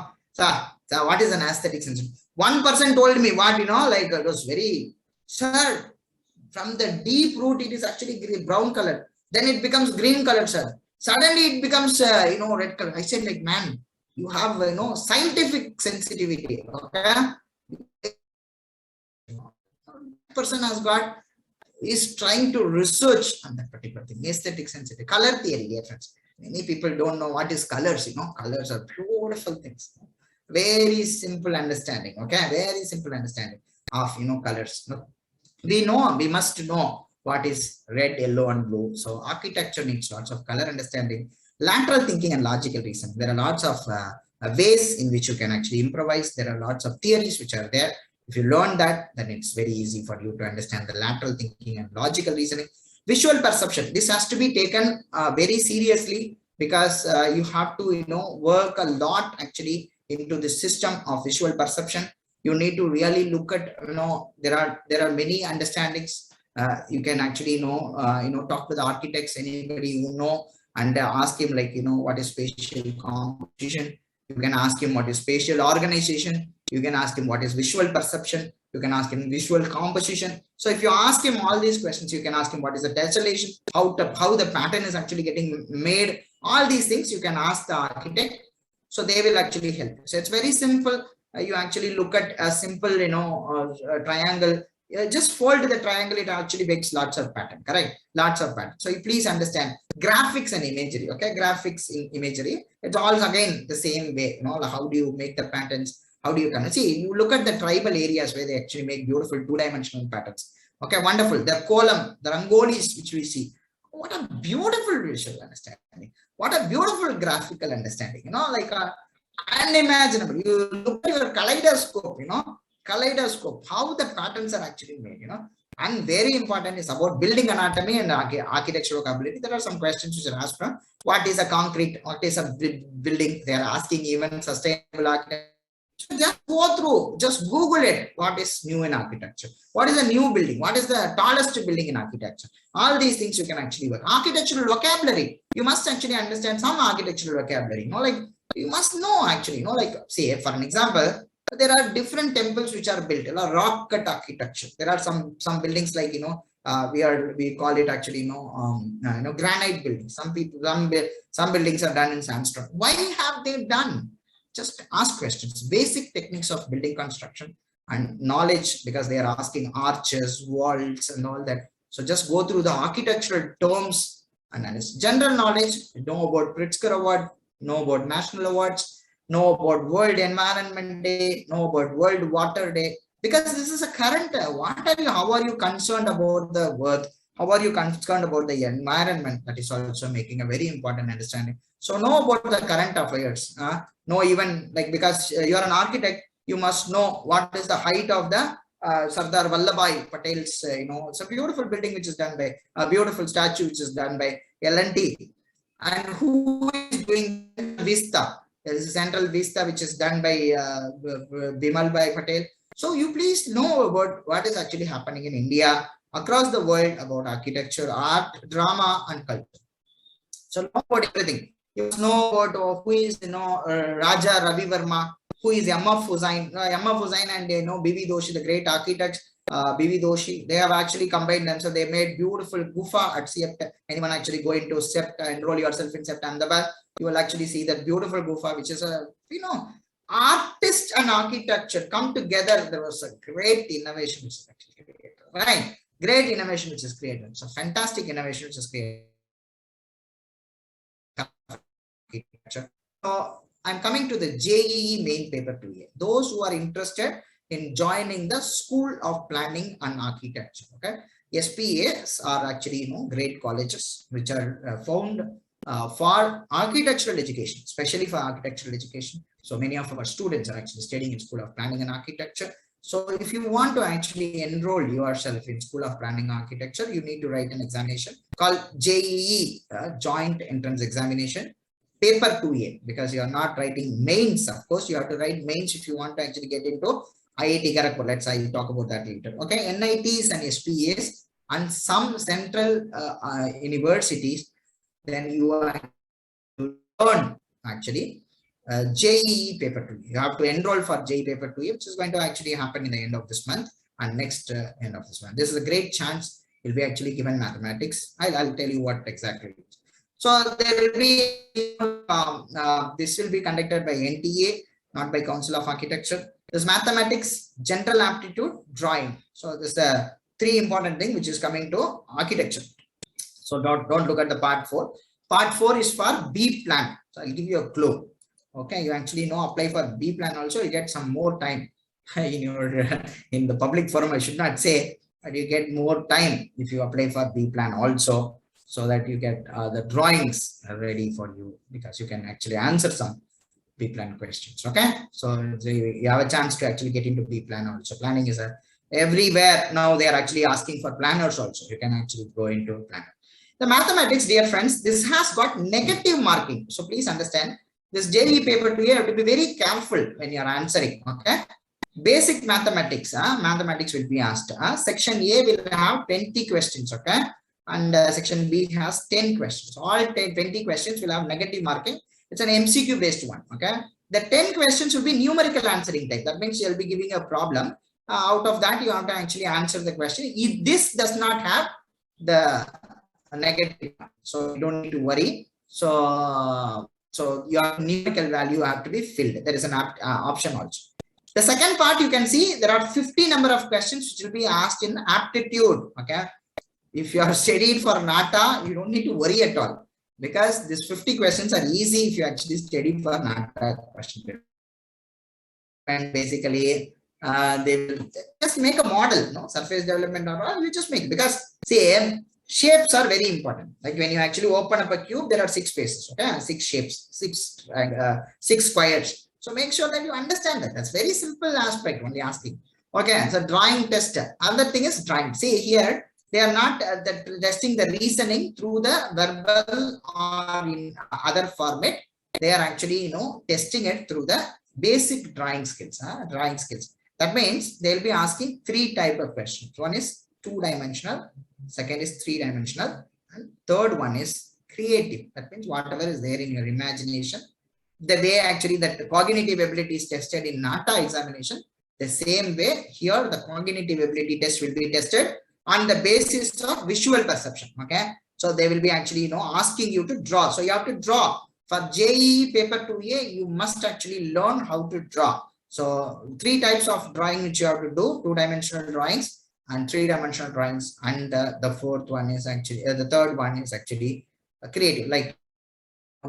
what is an aesthetic sense?" One person told me what it was very, sir, from the deep root it is actually brown color. Then it becomes green color, sir. Suddenly it becomes red color. I said, like, man, you have scientific sensitivity. Okay, person has got is trying to research on that particular thing. Aesthetic sensitivity, color theory, dear friends. Many people don't know what is colors. Colors are beautiful things. Very simple understanding. Okay, very simple understanding of colors. We must know what is red, yellow, and blue. So architecture needs lots of color understanding, lateral thinking, and logical reasoning. There are lots of ways in which you can actually improvise. There are lots of theories which are there. If you learn that, then it's very easy for you to understand the lateral thinking and logical reasoning. Visual perception. This has to be taken very seriously, because you have to work a lot actually into the system of visual perception. You need to really look at there are many understandings. You can actually talk to the architects, anybody and ask him what is spatial composition. You can ask him what is spatial organization. You can ask him what is visual perception. You can ask him visual composition. So if you ask him all these questions, you can ask him what is the tessellation, how the pattern is actually getting made, All these things you can ask the architect. So they will actually help you. So it's very simple. You actually look at a simple, triangle. Just fold the triangle. It actually makes lots of pattern, correct? Lots of pattern. So you please understand graphics and imagery. Okay, graphics in imagery. It's all again the same way. How do you make the patterns? How do you kind of see? You look at the tribal areas where they actually make beautiful two-dimensional patterns. Okay, wonderful. The column, the rangolis which we see. What a beautiful visual understanding. What a beautiful graphical understanding. Unimaginable. You look at your kaleidoscope. Kaleidoscope. How the patterns are actually made. And very important is about building anatomy and architectural vocabulary. There are some questions which are asked from what is a concrete, what is a building. They are asking even sustainable architecture. So just go through, just Google it. What is new in architecture? What is a new building? What is the tallest building in architecture? All these things you can actually work. Architectural vocabulary. You must actually understand some architectural vocabulary. You must know actually. Say for an example, there are different temples which are built. Rock cut architecture. There are some buildings like we call it actually granite buildings. Some buildings are done in sandstone. Why have they done? Just ask questions. Basic techniques of building construction and knowledge, because they are asking arches, walls, and all that. So just go through the architectural terms and general knowledge. Know about Pritzker Award. Know about national awards. Know about World Environment Day. Know about World Water Day. Because this is a current. How are you concerned about the earth? How are you concerned about the environment? That is also making a very important understanding. So know about the current affairs. Know even because you are an architect, you must know what is the height of the Sardar Vallabhbhai Patel's. It's a beautiful building which is done by a beautiful statue which is done by L&T. And who is doing Vista? There is a central Vista which is done by Bimalbhai Patel. So you please know about what is actually happening in India, across the world, about architecture, art, drama, and culture. So know about everything. You must know about who is Raja Ravi Verma, who is M.F. Hussain. M.F. Hussain and B.V. Doshi, the great architects. B.V. Doshi, they have actually combined them. So they made beautiful gufa at Sept. Anyone actually go into Sept, enroll yourself in Sept Ahmedabad, you will actually see that beautiful gufa, which is a artist and architecture come together. There was a great innovation which is actually created. Right? Great innovation which is created. So fantastic innovation which is created. So I'm coming to the JEE main paper 2A. Those who are interested in joining the School of Planning and Architecture. Okay, SPAs are actually great colleges which are found for architectural education, especially for architectural education. So many of our students are actually studying in School of Planning and Architecture. So if you want to actually enroll yourself in School of Planning and Architecture, you need to write an examination called JEE, Joint Entrance Examination, paper 2A, because you are not writing mains. Of course, you have to write mains if you want to actually get into IIT Kharagpur. I will talk about that later. Okay, NITs and SPAs and some central universities, then you are to learn actually JEE paper 2. You have to enroll for JEE paper 2, which is going to actually happen in the end of this month and next end of this month. This is a great chance. You'll be actually given mathematics. I'll tell you what exactly it is. So there will be this will be conducted by NTA, not by Council of Architecture. There's mathematics, general aptitude, drawing. So this is the 3 important thing which is coming to architecture. So don't look at the part 4. Part 4 is for B plan. So I'll give you a clue. Okay, you actually apply for B plan also, you get some more time in your in the public forum. I should not say, but you get more time if you apply for B plan also, so that you get the drawings ready for you, because you can actually answer some B plan questions. Okay, so you have a chance to actually get into B plan also. Planning is everywhere now. They are actually asking for planners also. You can actually go into planner. The mathematics, dear friends, this has got negative marking. So please understand, this JEE paper 2, you have to be very careful when you are answering. Okay, basic mathematics, mathematics will be asked. Section A will have 20 questions. Okay, and section B has 10 questions. All 20 questions will have negative marking. It's an MCQ based one. Okay, the 10 questions will be numerical answering type. That means you'll be giving a problem. Out of that, you have to actually answer the question. If this does not have the negative, so you don't need to worry. So your numerical value have to be filled. There is an option also. The second part, you can see there are 50 number of questions which will be asked in aptitude. Okay. If you are studied for Nata, you don't need to worry at all, because these 50 questions are easy if you actually study for Nata question paper. And basically, they will just make a model, no surface development or all, you just make, because see, shapes are very important. Like when you actually open up a cube, there are 6 faces, okay, 6 shapes, 6 squares. So make sure that you understand that. That's very simple aspect only asking. Okay, so drawing test. Other thing is drawing. See here, they are not testing the reasoning through the verbal or in other format. They are actually, testing it through the basic drawing skills. That means they'll be asking 3 type of questions. One is 2-dimensional, second is 3-dimensional, and third one is creative. That means whatever is there in your imagination. The way actually that the cognitive ability is tested in Nata examination, the same way here the cognitive ability test will be tested on the basis of visual perception. Okay, so they will be actually asking you to draw. So you have to draw. For JEE paper 2A, you must actually learn how to draw. So 3 types of drawing which you have to do: 2-dimensional drawings and 3-dimensional drawings, and the fourth one is actually the third one is actually creative. Like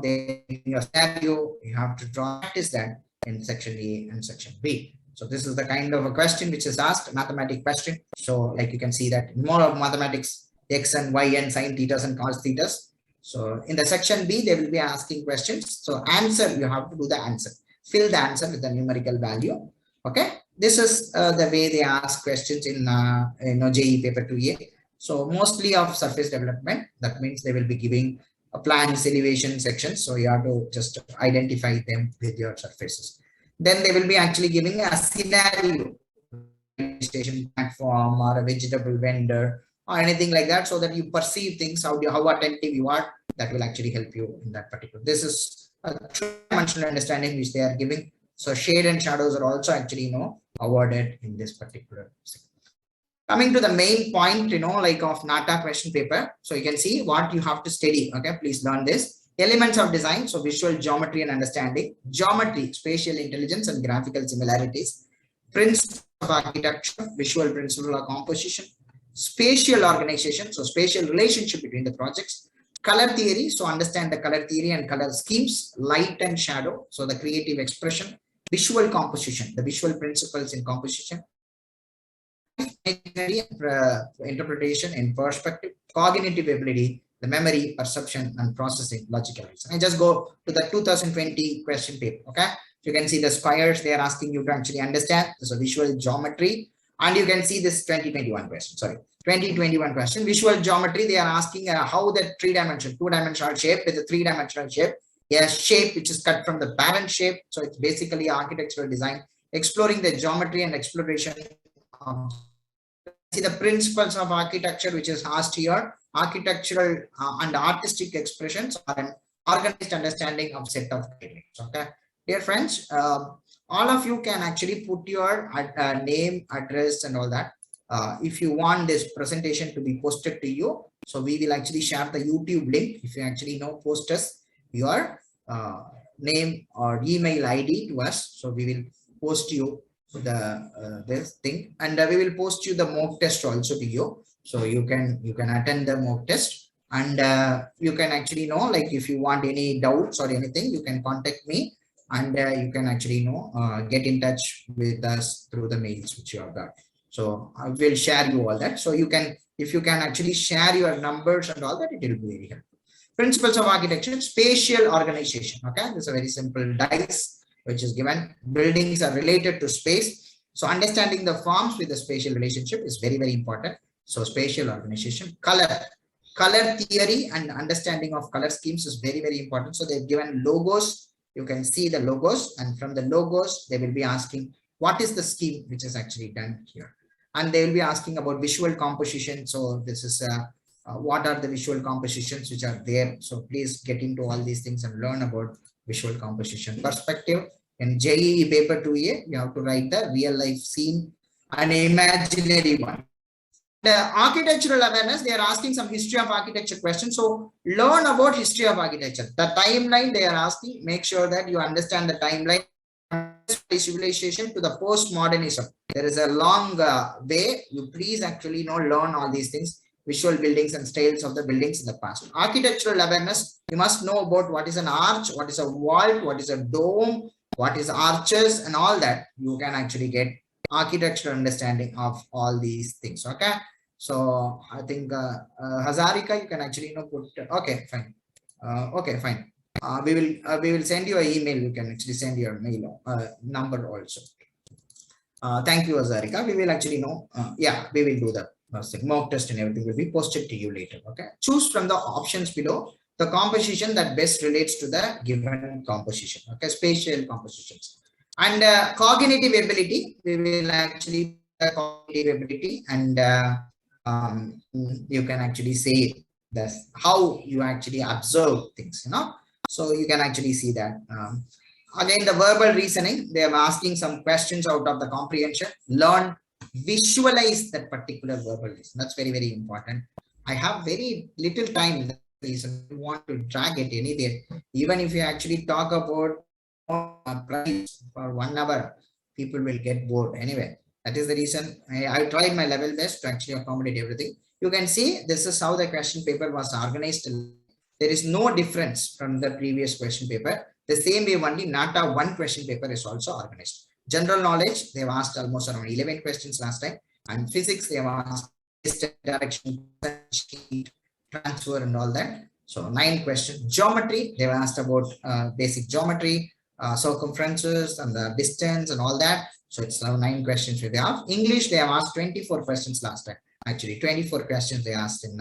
in your scenario, you have to practice that in section A and section B. So this is the kind of a question which is asked, mathematics question. So like you can see that more of mathematics, x and y and sine thetas and cos thetas. So in the section B, they will be asking questions. So answer, you have to do the answer. Fill the answer with the numerical value. Okay. This is the way they ask questions in JEE paper 2A. So mostly of surface development. That means they will be giving a plans, elevation sections. So you have to just identify them with your surfaces. Then they will be actually giving a scenario, station platform or a vegetable vendor or anything like that, so that you perceive things, how attentive you are. That will actually help you in that particular. This is a 3-dimensional understanding which they are giving. So shade and shadows are also actually awarded in this particular thing. Coming to the main point, like of Nata question paper. So you can see what you have to study. Okay, please learn this. Elements of design. So visual geometry and understanding. Geometry, spatial intelligence and graphical similarities. Principles of architecture, visual principle of composition. Spatial organization. So spatial relationship between the projects. Color theory. So understand the color theory and color schemes. Light and shadow. So the creative expression. Visual composition. The visual principles in composition. Interpretation in perspective, cognitive ability, the memory, perception, and processing, logical. I just go to the 2020 question paper. Okay, you can see the squares they are asking you to actually understand. This is visual geometry, and you can see this 2021 question. Sorry, 2021 question. Visual geometry. They are asking how the 2-dimensional shape with a 3-dimensional shape. A shape which is cut from the parent shape. So it's basically architectural design, exploring the geometry and exploration. See the principles of architecture which is asked here. Architectural and artistic expressions are an organized understanding of set of techniques. Okay, dear friends, all of you can actually put your name, address, and all that. If you want this presentation to be posted to you, so we will actually share the YouTube link. If you actually post us your name or email ID to us, so we will post you the this thing, and we will post you the mock test also to you, so you can attend the mock test, and you can actually like if you want any doubts or anything, you can contact me, and you can actually get in touch with us through the mails which you have got. So I will share you all that. So you can, if you can actually share your numbers and all that, it will be very helpful. Principles of architecture, spatial organization. Okay, this is a very simple dice which is given. Buildings are related to space. So understanding the forms with the spatial relationship is very, very important. So spatial organization. Color theory and understanding of color schemes is very, very important. So they've given logos. You can see the logos, and from the logos, they will be asking what is the scheme which is actually done here. And they will be asking about visual composition. So this is what are the visual compositions which are there. So please get into all these things and learn about visual composition. Perspective. In JEE paper 2A, you have to write the real life scene and imaginary one. The architectural awareness, they are asking some history of architecture questions. So learn about history of architecture. The timeline they are asking, make sure that you understand the timeline. Civilization to the postmodernism. There is a long way. You please actually learn all these things, visual buildings and styles of the buildings in the past. Architectural awareness, you must know about what is an arch, what is a vault, what is a dome, what is arches, and all that. You can actually get architectural understanding of all these things. Okay, so I think Hazarika, you can actually put. Okay, fine. Okay, fine. We will send you an email. You can actually send your mail number also. Thank you, Hazarika. We will actually yeah, we will do the mock test and everything will be posted to you later. Okay, choose from the options below the composition that best relates to the given composition. Okay, spatial compositions. And cognitive ability, we will actually cognitive ability, and you can actually say this how you actually observe things, so you can actually see that. Again, the verbal reasoning, they are asking some questions out of the comprehension. Learn, visualize that particular verbal reason. That's very, very important. I have very little time. Reason I want to drag it anywhere. Even if you actually talk about price for 1 hour, people will get bored anyway. That is the reason I tried my level best to actually accommodate everything. You can see this is how the question paper was organized. There is no difference from the previous question paper. The same way only Nata 1 question paper is also organized. General knowledge, they have asked almost around 11 questions last time. And physics, they have asked direction, transfer and all that. So 9 questions. Geometry, they have asked about basic geometry, circumferences and the distance and all that. So it's now 9 questions we have. English, they have asked 24 questions last time. Actually, 24 questions they asked in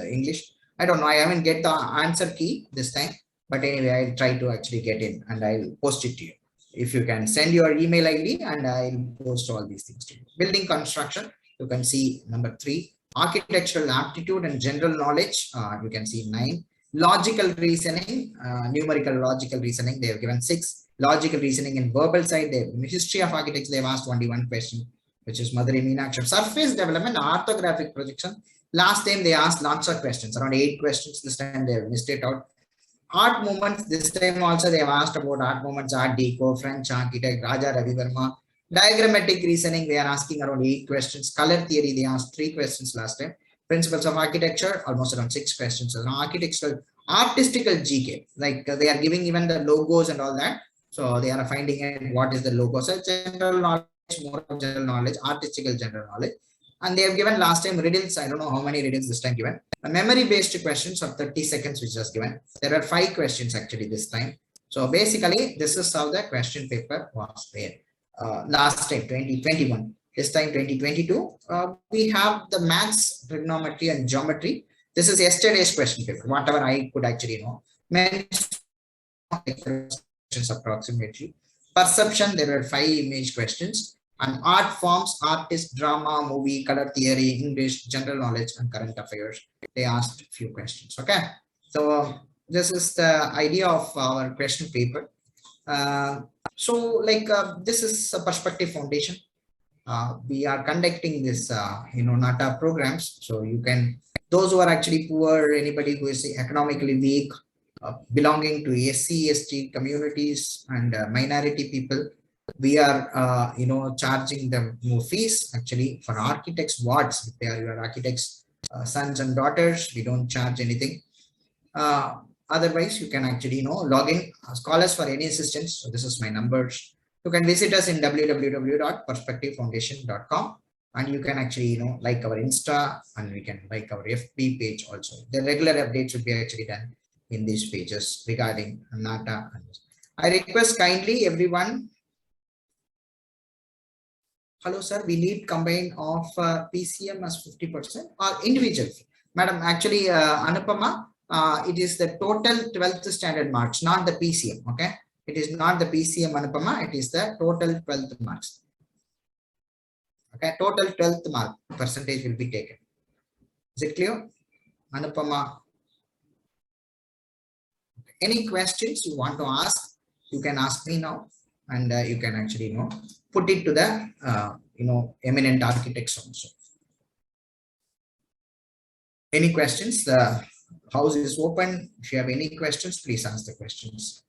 English. I don't know. I haven't get the answer key this time. But anyway, I'll try to actually get in and I'll post it to you. If you can send your email ID and I'll post all these things to you. Building construction, you can see number 3. Architectural aptitude and general knowledge, you can see 9. Logical reasoning, numerical logical reasoning, they have given 6. Logical reasoning and verbal side, they have history of architecture, they have asked only 1 question, which is Madurai Meenakshi. Surface development, orthographic projection. Last time they asked lots of questions, around 8 questions. This time they have missed it out. Art movements, this time also they have asked about art movements, Art Deco, French architect, Raja Ravi Verma. Diagrammatic reasoning, they are asking around 8 questions. Color theory, they asked 3 questions last time. Principles of architecture, almost around 6 questions. So architectural, artistical GK, like they are giving even the logos and all that. So they are finding out what is the logo. So general knowledge, more general knowledge, artistical general knowledge. And they have given last time riddles. I don't know how many riddles this time given. A memory-based questions of 30 seconds, which was given. There are 5 questions actually this time. So basically, this is how the question paper was there. Last time, 2021. This time, 2022. We have the maths, trigonometry, and geometry. This is yesterday's question paper. Whatever I could actually know. Questions approximately. Perception, there were 5 image questions. And art forms, artist, drama, movie, color theory, English, general knowledge, and current affairs. They asked a few questions. Okay. So this is the idea of our question paper. This is a perspective foundation. We are conducting this, Nata programs. So you can, those who are actually poor, anybody who is economically weak, belonging to SC, ST communities and minority people, we are, charging them more fees actually for architects' wards. If they are your architects' sons and daughters, we don't charge anything. Otherwise, you can actually, log in, call us for any assistance. So this is my numbers. You can visit us in www.perspectivefoundation.com and you can actually, like our Insta and we can like our FB page also. The regular updates will be actually done in these pages regarding Nata. I request kindly everyone. Hello, sir. We need combine of PCM as 50% or individual. Madam, actually, Anupama, it is the total 12th standard marks, not the PCM. Okay. It is not the PCM, Anupama. It is the total 12th marks. Okay. Total 12th mark percentage will be taken. Is it clear? Anupama. Any questions you want to ask, you can ask me now. And you can actually, put it to the, eminent architects also. Any questions? The house is open. If you have any questions, please ask the questions.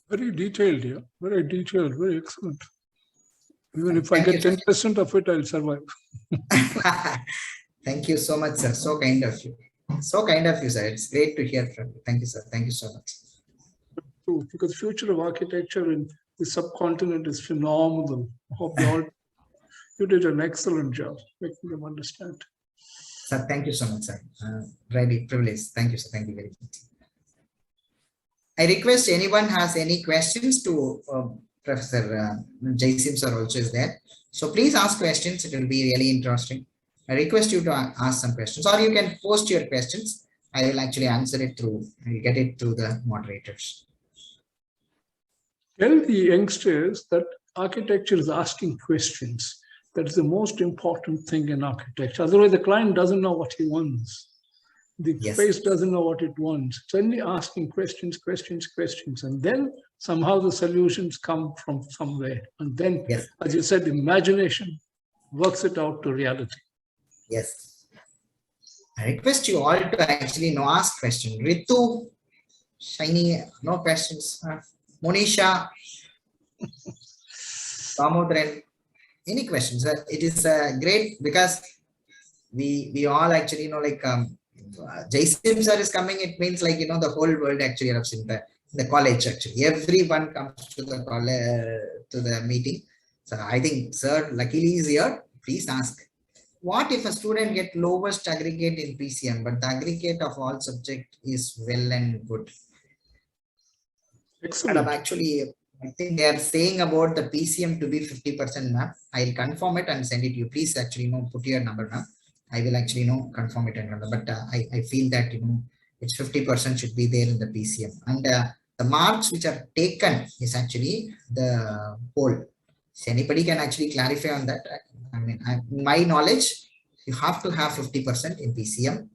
Very detailed here. Very detailed. Very excellent. Even if I get 10% of it, I'll survive. Thank you so much, sir. So kind of you. So kind of you, sir. It's great to hear from you. Thank you, sir. Thank you so much. True, because the future of architecture in the subcontinent is phenomenal. I hope you did an excellent job making them understand. Sir, thank you so much, sir. Really privileged. Thank you, sir. Thank you very much. I request anyone has any questions to Professor Jaisim sir also is there. So please ask questions. It will be really interesting. I request you to ask some questions, or you can post your questions. I will actually answer it through, I will get it through the moderators. Tell the youngsters that architecture is asking questions. That is the most important thing in architecture. Otherwise, the client doesn't know what he wants. The space doesn't know what it wants. It's only asking questions, and then somehow the solutions come from somewhere. And then, as you said, imagination works it out to reality. Yes. I request you all to actually ask questions. Ritu, Shiny, no questions. Monisha, Damodran, any questions? It is great because we all actually Jaisim sir is coming. It means the whole world actually erupts in the college. Actually, everyone comes to the college to the meeting. So I think sir luckily is here. Please ask. What if a student get lowest aggregate in PCM, but the aggregate of all subject is well and good? Excellent. Actually, I think they are saying about the PCM to be 50%, ma'am. I'll confirm it and send it to you. Please actually put your number, ma'am. I will actually confirm it and but I feel that it's 50% should be there in the PCM, and the marks which are taken is actually the whole. So anybody can actually clarify on that. I mean, my knowledge, you have to have 50% in PCM.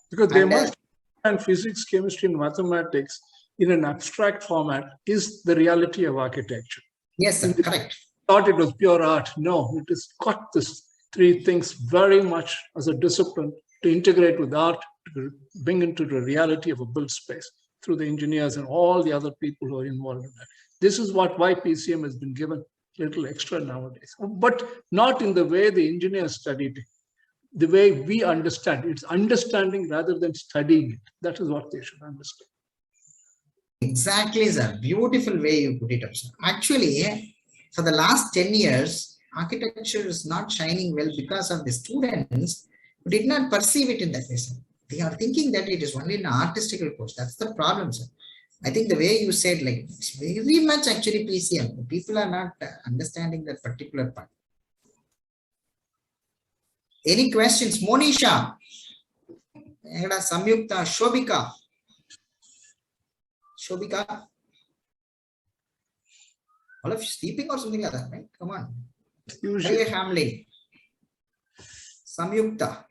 Because they must understand physics, chemistry, and mathematics in an abstract format is the reality of architecture. Yes, sir, correct. Thought it was pure art. No, it has got this three things very much as a discipline to integrate with art, to bring into the reality of a built space through the engineers and all the other people who are involved in that. This is why PCM has been given a little extra nowadays, but not in the way the engineers studied it, the way we understand. It's understanding rather than studying it. That is what they should understand. Exactly, sir. Beautiful way you put it up, sir. Actually, for the last 10 years, architecture is not shining well because of the students who did not perceive it in that way, sir. They are thinking that it is only an artistical course. That's the problem, sir. I think the way you said, it's very much actually PCM. People are not understanding that particular part. Any questions? Monisha, Samyukta, Shobika. All of you sleeping or something like that, right? Come on. Hey, family. Samyukta.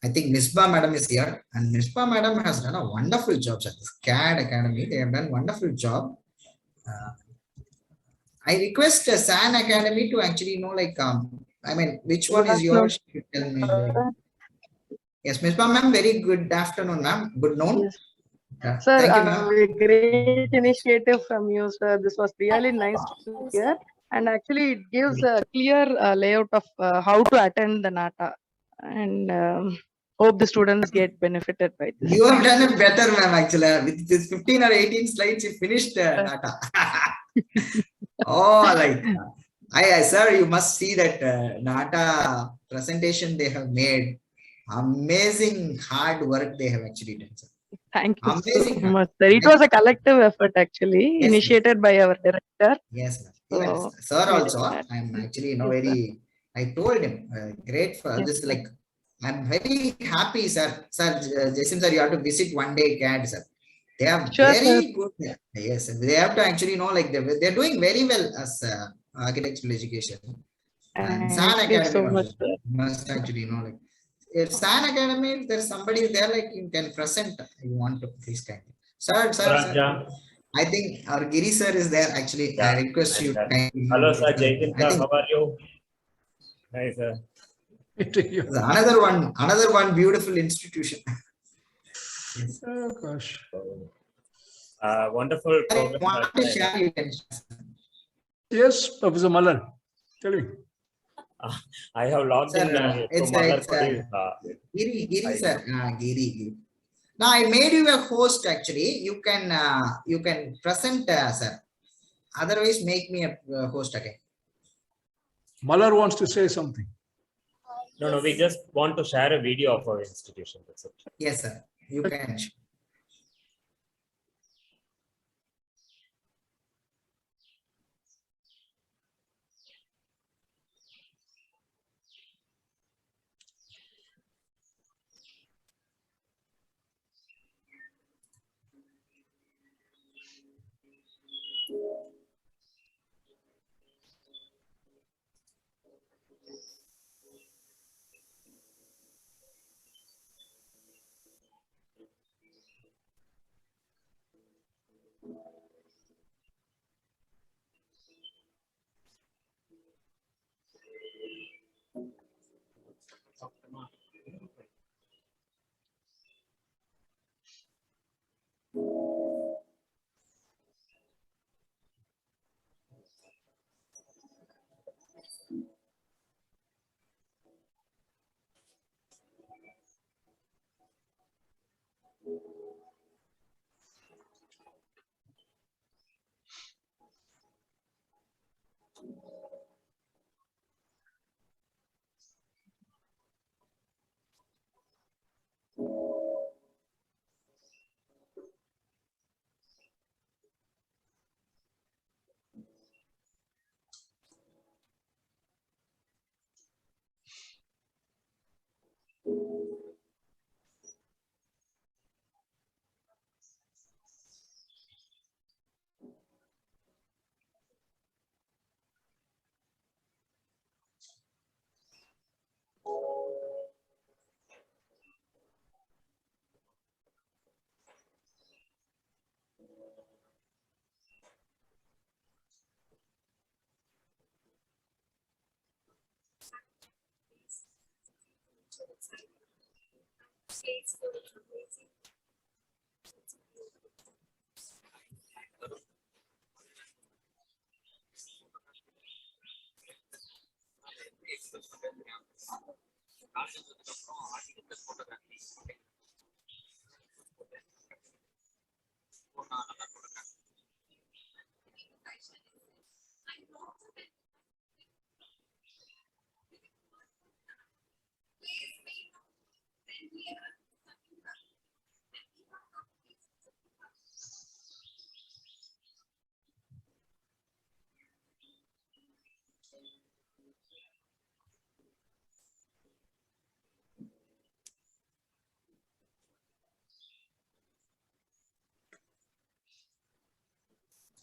I think Misbah madam is here, and Misbah madam has done a wonderful job at this CAD Academy. They have done a wonderful job. I request SAN Academy to actually I mean, which one is yours? You tell me. Yes, Misbah ma'am, very good afternoon, ma'am. Good noon. Yes. Sir, thank you, ma'am. A great initiative from you, sir. This was really nice to hear. And actually, it gives a clear layout of how to attend the Nata. And hope the students get benefited by this. You have done it better, ma'am, actually. With this 15 or 18 slides, you finished Nata. Oh, sir, you must see that Nata presentation they have made. Amazing hard work they have actually done, sir. Thank you so much, sir. It was a collective effort, actually, initiated by our director. Yes, ma'am. Sir also, I'm actually I told him, great for this, I'm very happy, sir. Sir, Jaisim sir, you have to visit one day CAD, sir. They are very good. Yes, they have to actually they're doing very well as architectural education. And SAN Academy must actually if SAN Academy, there's somebody there you can present. You want to please kind. Sir, Raja. I think our Giri sir is there. Actually, Yeah, I request you. Hello, sir. Jai I think how are you? Hi, sir. another one beautiful institution. Yes. Oh, gosh. Wonderful I program. want to share, you can share. Yes, Professor Malan, tell me. I have logged Sir, in it's from other Giri sir. Giri. Now I made you a host. Actually, you can present, sir. Otherwise, make me a host again. Malar wants to say something. No, we just want to share a video of our institution. That's it. Yes, sir. You can.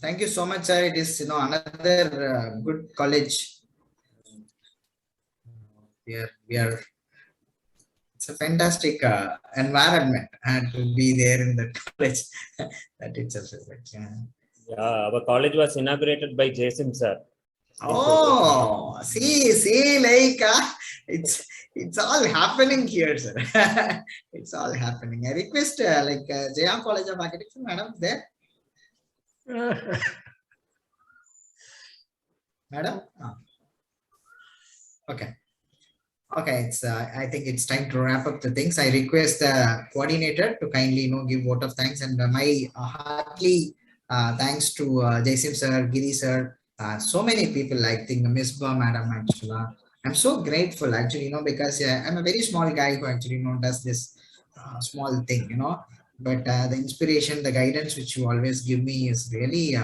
Thank you so much, sir. It is another good college. We are. It's a fantastic environment and to be there in the college. That itself is like, Yeah, our college was inaugurated by Jason sir. Oh, see, like it's all happening here, sir. It's all happening. I request Jayam College of Architecture, madam, there. Madam? Oh. Okay. Okay, it's I think it's time to wrap up the things. I request the coordinator to kindly give vote of thanks, and my heartily thanks to Jaisim sir, Giri sir, so many people. I think Misbah madam, actually, I'm so grateful actually, because I'm a very small guy who actually does this small thing, but the inspiration, the guidance which you always give me is really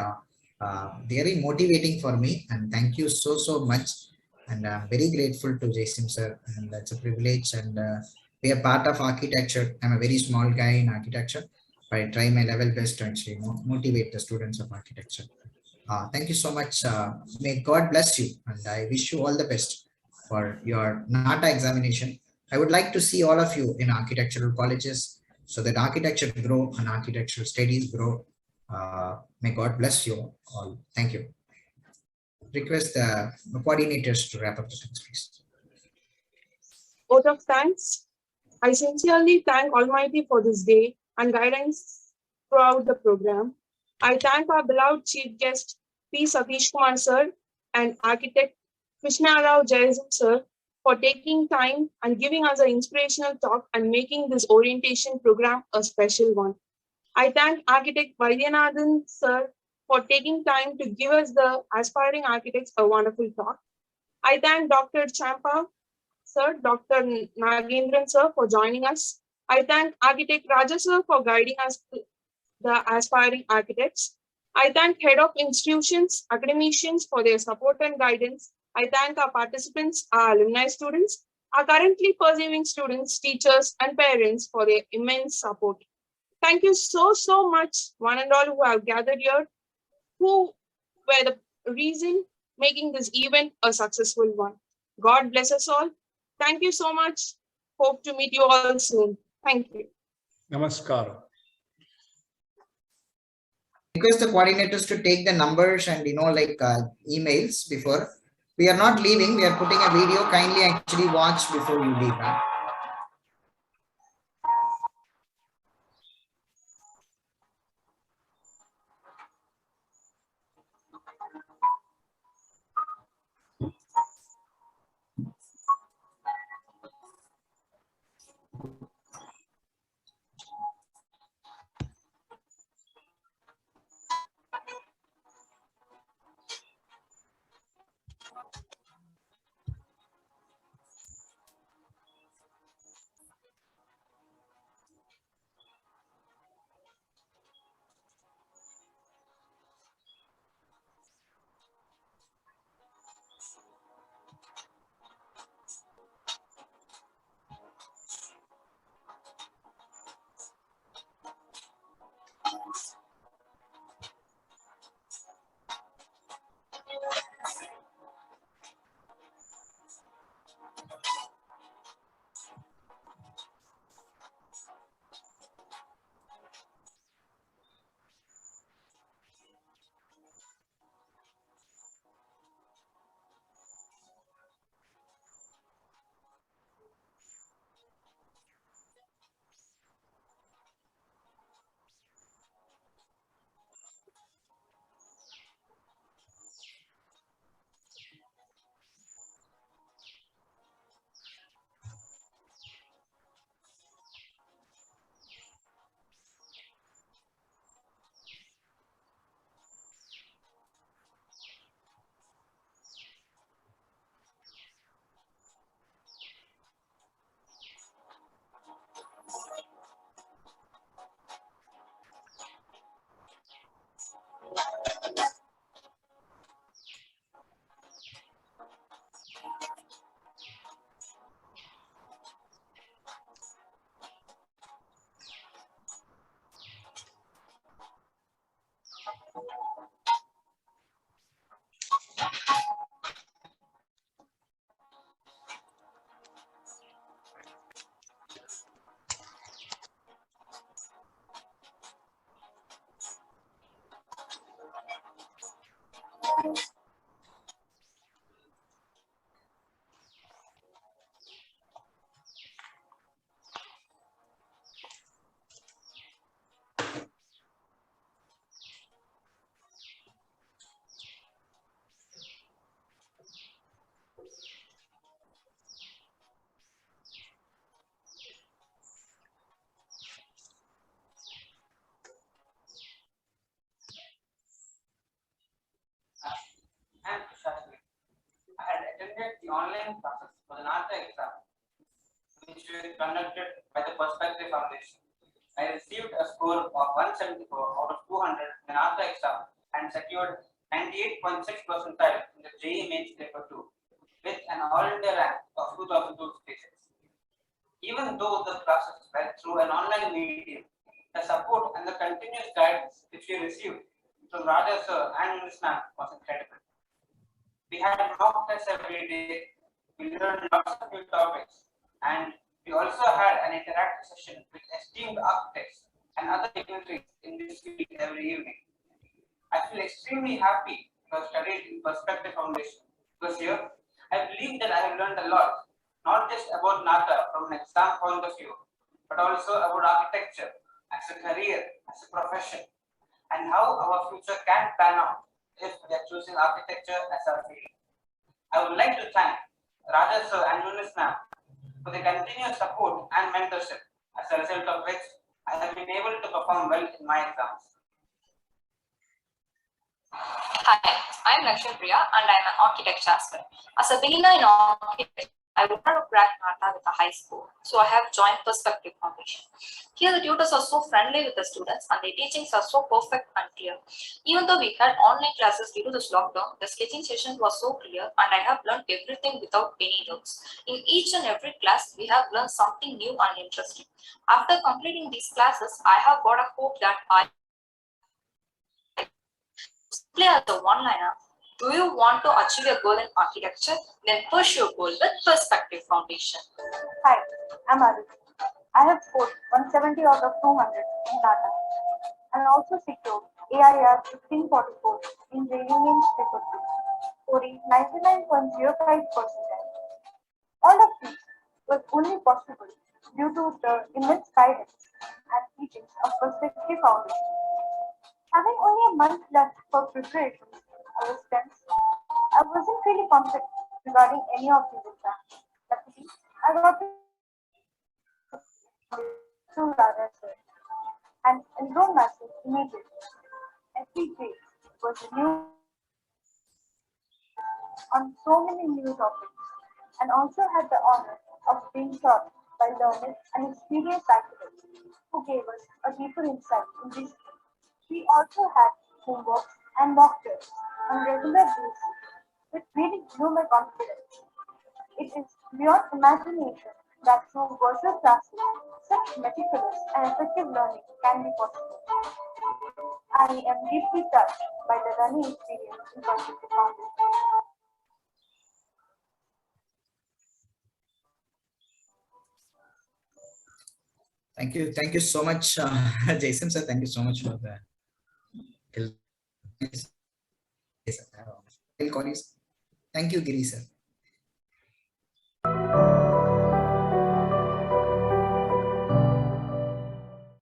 very motivating for me, and thank you so much. And I'm very grateful to Jason sir, and that's a privilege. And we are part of architecture. I'm a very small guy in architecture, but I try my level best to actually motivate the students of architecture. Thank you so much. May God bless you, and I wish you all the best for your Nata examination. I would like to see all of you in architectural colleges so that architecture grow and architectural studies grow. May God bless you all. Thank you. Request the coordinators to wrap up the things, please. Vote of thanks. I sincerely thank Almighty for this day and guidance throughout the program. I thank our beloved chief guest, P. Satish Kumar sir, and architect Krishna Rao Jayasam sir for taking time and giving us an inspirational talk and making this orientation program a special one. I thank architect Vaidyanathan sir for taking time to give us the aspiring architects a wonderful talk. I thank Dr. Champa sir, Dr. Nagendran sir for joining us. I thank architect Raja sir for guiding us to the aspiring architects. I thank head of institutions, academicians for their support and guidance. I thank our participants, our alumni students, our currently pursuing students, teachers, and parents for their immense support. Thank you so much, one and all who have gathered here, who were the reason making this event a successful one. God bless us all. Thank you so much. Hope to meet you all soon. Thank you. Namaskar. Request the coordinators to take the numbers and emails before. We are not leaving. We are putting a video. Kindly actually watch before you leave. Huh? And I had attended the online classes for the Nata exam, which was conducted by the Perspective Foundation. I received a score of 174 out of 200 in the Nata exam and secured 98.6 percentile in the JEE Mains Paper 2 with an all-India rank of 2056. Even though the classes were through an online medium, the support and the continuous guidance which we received from Raja sir and Ms. Ma'am was incredible. We had mock tests every day, we learned lots of new topics, and We also had an interactive session with esteemed architects and other dignitaries in this field every evening. I feel extremely happy to have studied in Perspective Foundation because here I believe that I have learned a lot, not just about Nata from an exam point of view, but also about architecture as a career, as a profession, and how our future can pan out if we are choosing architecture as our field. I would like to thank Raja sir and Yunis ma'am for the continuous support and mentorship, as a result of which I have been able to perform well in my exams. Hi, I'm Lakshmi Priya and I'm an architecture aspirant. As a beginner in architecture, I wanted to crack Nata with a high score, so I have joined Perspective Foundation. Here the tutors are so friendly with the students and the teachings are so perfect and clear. Even though we had online classes due to this lockdown, the sketching session was so clear and I have learned everything without any doubts. In each and every class, we have learned something new and interesting. After completing these classes, I have got a hope that I simply as a one-liner. Do you want to achieve a goal in architecture? Then pursue your goal with Perspective Foundation. Hi, I'm Aditi. I have scored 170 out of 200 in Nata and also secured AIR 1544 in the Union's paper 2, scoring 99.05%. All of this was only possible due to the immense guidance and teachings of Perspective Foundation. Having only a month left for preparation, I was tense. I wasn't really confident regarding any of these exams. Luckily, I got to Radha sir and enrolled myself immediately. Every day was a new on so many new topics and also had the honor of being taught by learned and experienced architects who gave us a deeper insight in these fields. We also had homework and mock tests on regular basis, which really grew my confidence. It is beyond imagination that through virtual classes, such meticulous and effective learning can be possible. I am deeply touched by the learning experience in Perspective Foundation. Thank you so much, Jason sir. Thank you so much for the. Thank you, Giri sir.